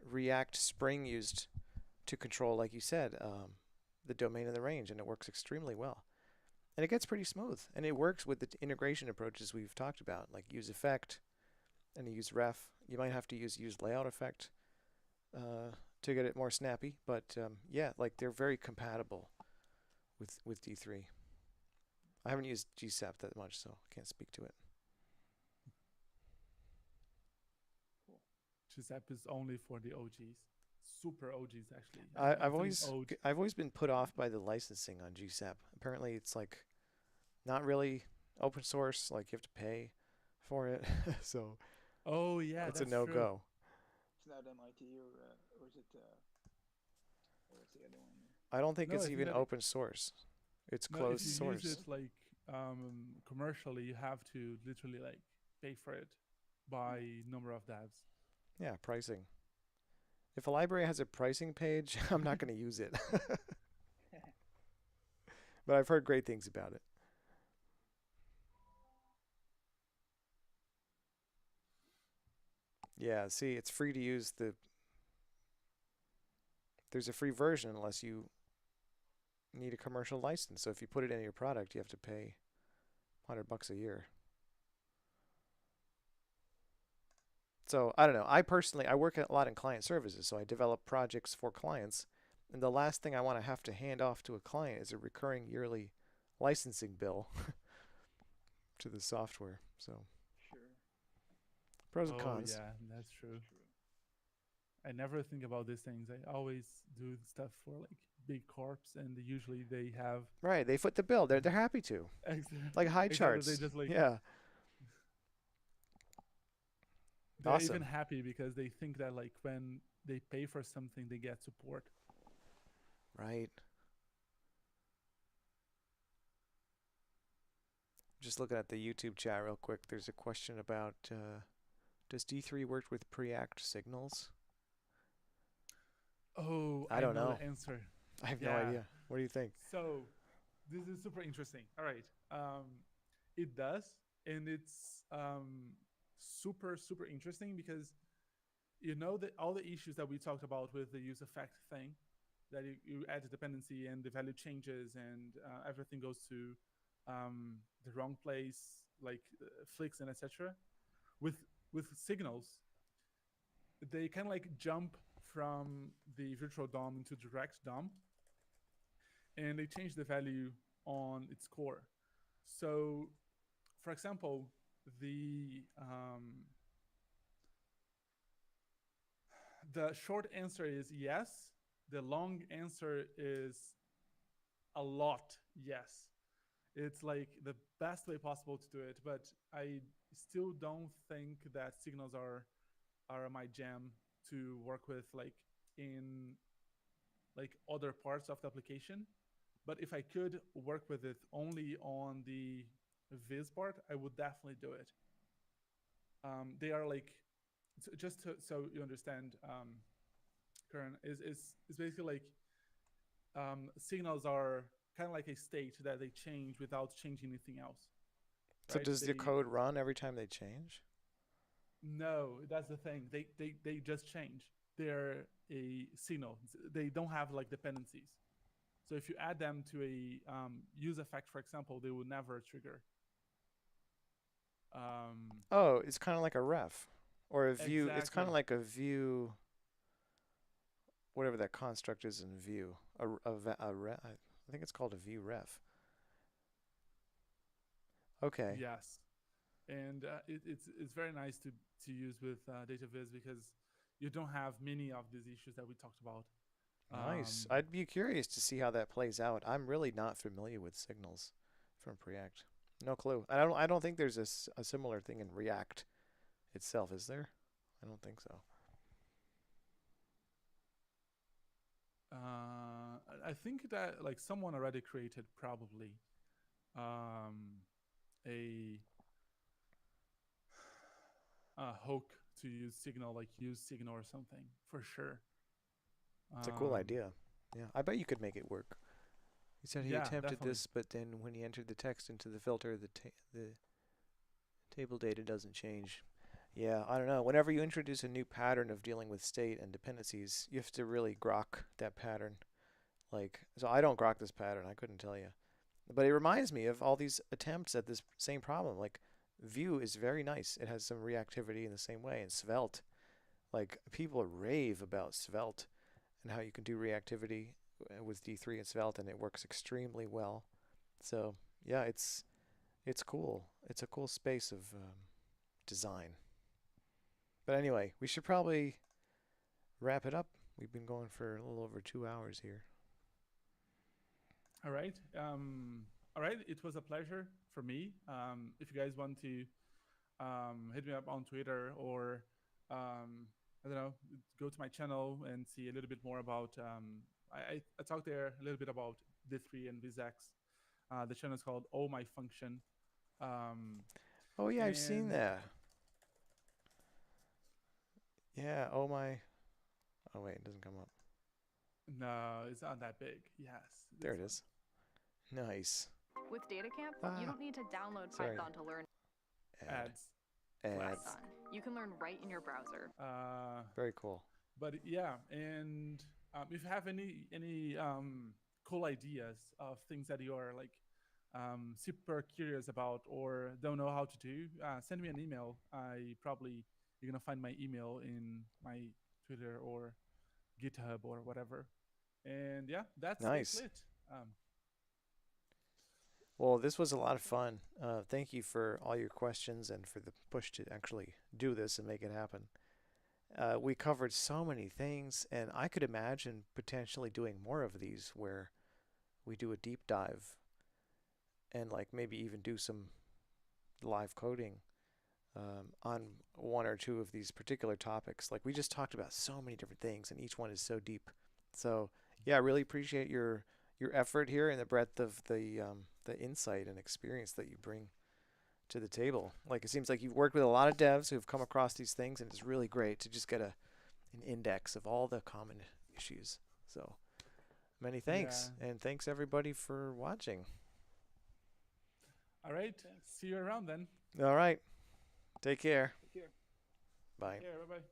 React Spring used to control, like you said, the domain and the range, and it works extremely well. And it gets pretty smooth, and it works with the integration approaches we've talked about, like use effect and use ref. You might have to use layout effect uh, to get it more snappy, but yeah, like they're very compatible with D3. I haven't used GSAP that much, so I can't speak to it. Cool. GSAP is only for the OGs, super OGs actually. I, I'm I've feeling always old. I've always been put off by the licensing on GSAP. Apparently, it's like not really open source. Like you have to pay for it, so Oh yeah, it's a that's no true. go. It's not MIT or is it what's the other one? I don't think No, it's I think even that open source. It's no, if closed you Is it use source. it like commercially, you have to literally like pay for it Hmm. by number of devs. Yeah, pricing. If a library has a pricing page, I'm not going to use it. But I've heard great things about it. Yeah, see, it's free to use the. There's a free version unless you need a commercial license. So if you put it in your product, you have to pay $100 a year. So I don't know. I personally, I work a lot in client services, so I develop projects for clients. And the last thing I want to have to hand off to a client is a recurring yearly licensing bill to the software. So Sure. pros and Oh cons. yeah, that's That's true. true. I never think about these things. I always do stuff for like big corps, and usually they have Right, they foot the bill. They're happy to. Like high exactly. They charts. just like Yeah, they're even awesome. happy because they think that like when they pay for something, they get support. Right. Just looking at the YouTube chat real quick. There's a question about does D3 work with pre-act signals? Oh, I I don't know know. the answer. I have no Yeah. idea. What do you think? So this is super interesting. All right. It does, and it's super interesting because you know that all the issues that we talked about with the use effect thing, that you add a dependency and the value changes and everything goes to the wrong place, like flicks and etc. With signals, they kind of like jump from the virtual DOM into direct DOM, and they change the value on its core. So, for example, the the short answer is yes. The long answer is a lot yes. It's like the best way possible to do it, but I still don't think that signals are my jam to work with, like in like other parts of the application. But if I could work with it only on the viz part, I would definitely do it. They are like, so you understand, Karen, is basically like, signals are kind of like a state that they change without changing anything else, So right? does the They code run every time they change? No, that's the thing. They just change. They're a signal. They don't have like dependencies. So if you add them to a use effect, for example, they will never trigger. Um, Oh, it's kind of like a ref or a view. It's kind of exactly. like a view, whatever that construct is in view. I think it's called a view ref. Okay. Yes, and it's very nice to use with data viz because you don't have many of these issues that we talked about. Nice. Um, I'd be curious to see how that plays out. I'm really not familiar with signals from Preact. No clue. I don't think there's a similar thing in React itself, is there? I don't think so. I think that like someone already created probably um, a hook to use signal, like use signal or something for sure. It's a cool Um, idea. Yeah, I bet you could make it work. He said he yeah, attempted definitely. this, but then when he entered the text into the filter, the table data doesn't change. Yeah, I don't know. Whenever you introduce a new pattern of dealing with state and dependencies, you have to really grok that pattern. Like, so I don't grok this pattern. I couldn't tell you. But it reminds me of all these attempts at this same problem. Like, Vue is very nice. It has some reactivity in the same way. And Svelte, like, people rave about Svelte and how you can do reactivity with D3 and Svelte, and it works extremely well. So, yeah, it's cool. It's a cool space of design. But anyway, we should probably wrap it up. We've been going for a little over 2 hours here. All right. All right. It was a pleasure for me. If you guys want to hit me up on Twitter or I don't know, go to my channel and see a little bit more about. I talked there a little bit about D3 and VZX. The channel is called Oh My Function. Um, Oh yeah, I've seen and that. Yeah. Oh my. Oh wait, it doesn't come up. no, it's not that big. Yes, There this it one. is. Nice. With DataCamp, you Ah, don't need to download sorry. Python to learn Add. Ads. Add. Class. Python. You can learn right in your browser. Very cool. But yeah, and if you have any cool ideas of things that you are like super curious about or don't know how to do, send me an email. You're gonna find my email in my Twitter or GitHub or whatever. And yeah, that's Nice. basically it. Well, this was a lot of fun. Thank you for all your questions and for the push to actually do this and make it happen. We covered so many things, and I could imagine potentially doing more of these where we do a deep dive and like maybe even do some live coding on one or two of these particular topics. Like we just talked about so many different things, and each one is so deep. So yeah, I really appreciate your effort here and the breadth of the insight and experience that you bring to the table. Like it seems like you've worked with a lot of devs who've come across these things, and it's really great to just get an index of all the common issues. So many Yeah. thanks, and thanks everybody for watching. All right. Thanks. See you around then. All right, take care. Take care. Take Bye. care. Bye bye.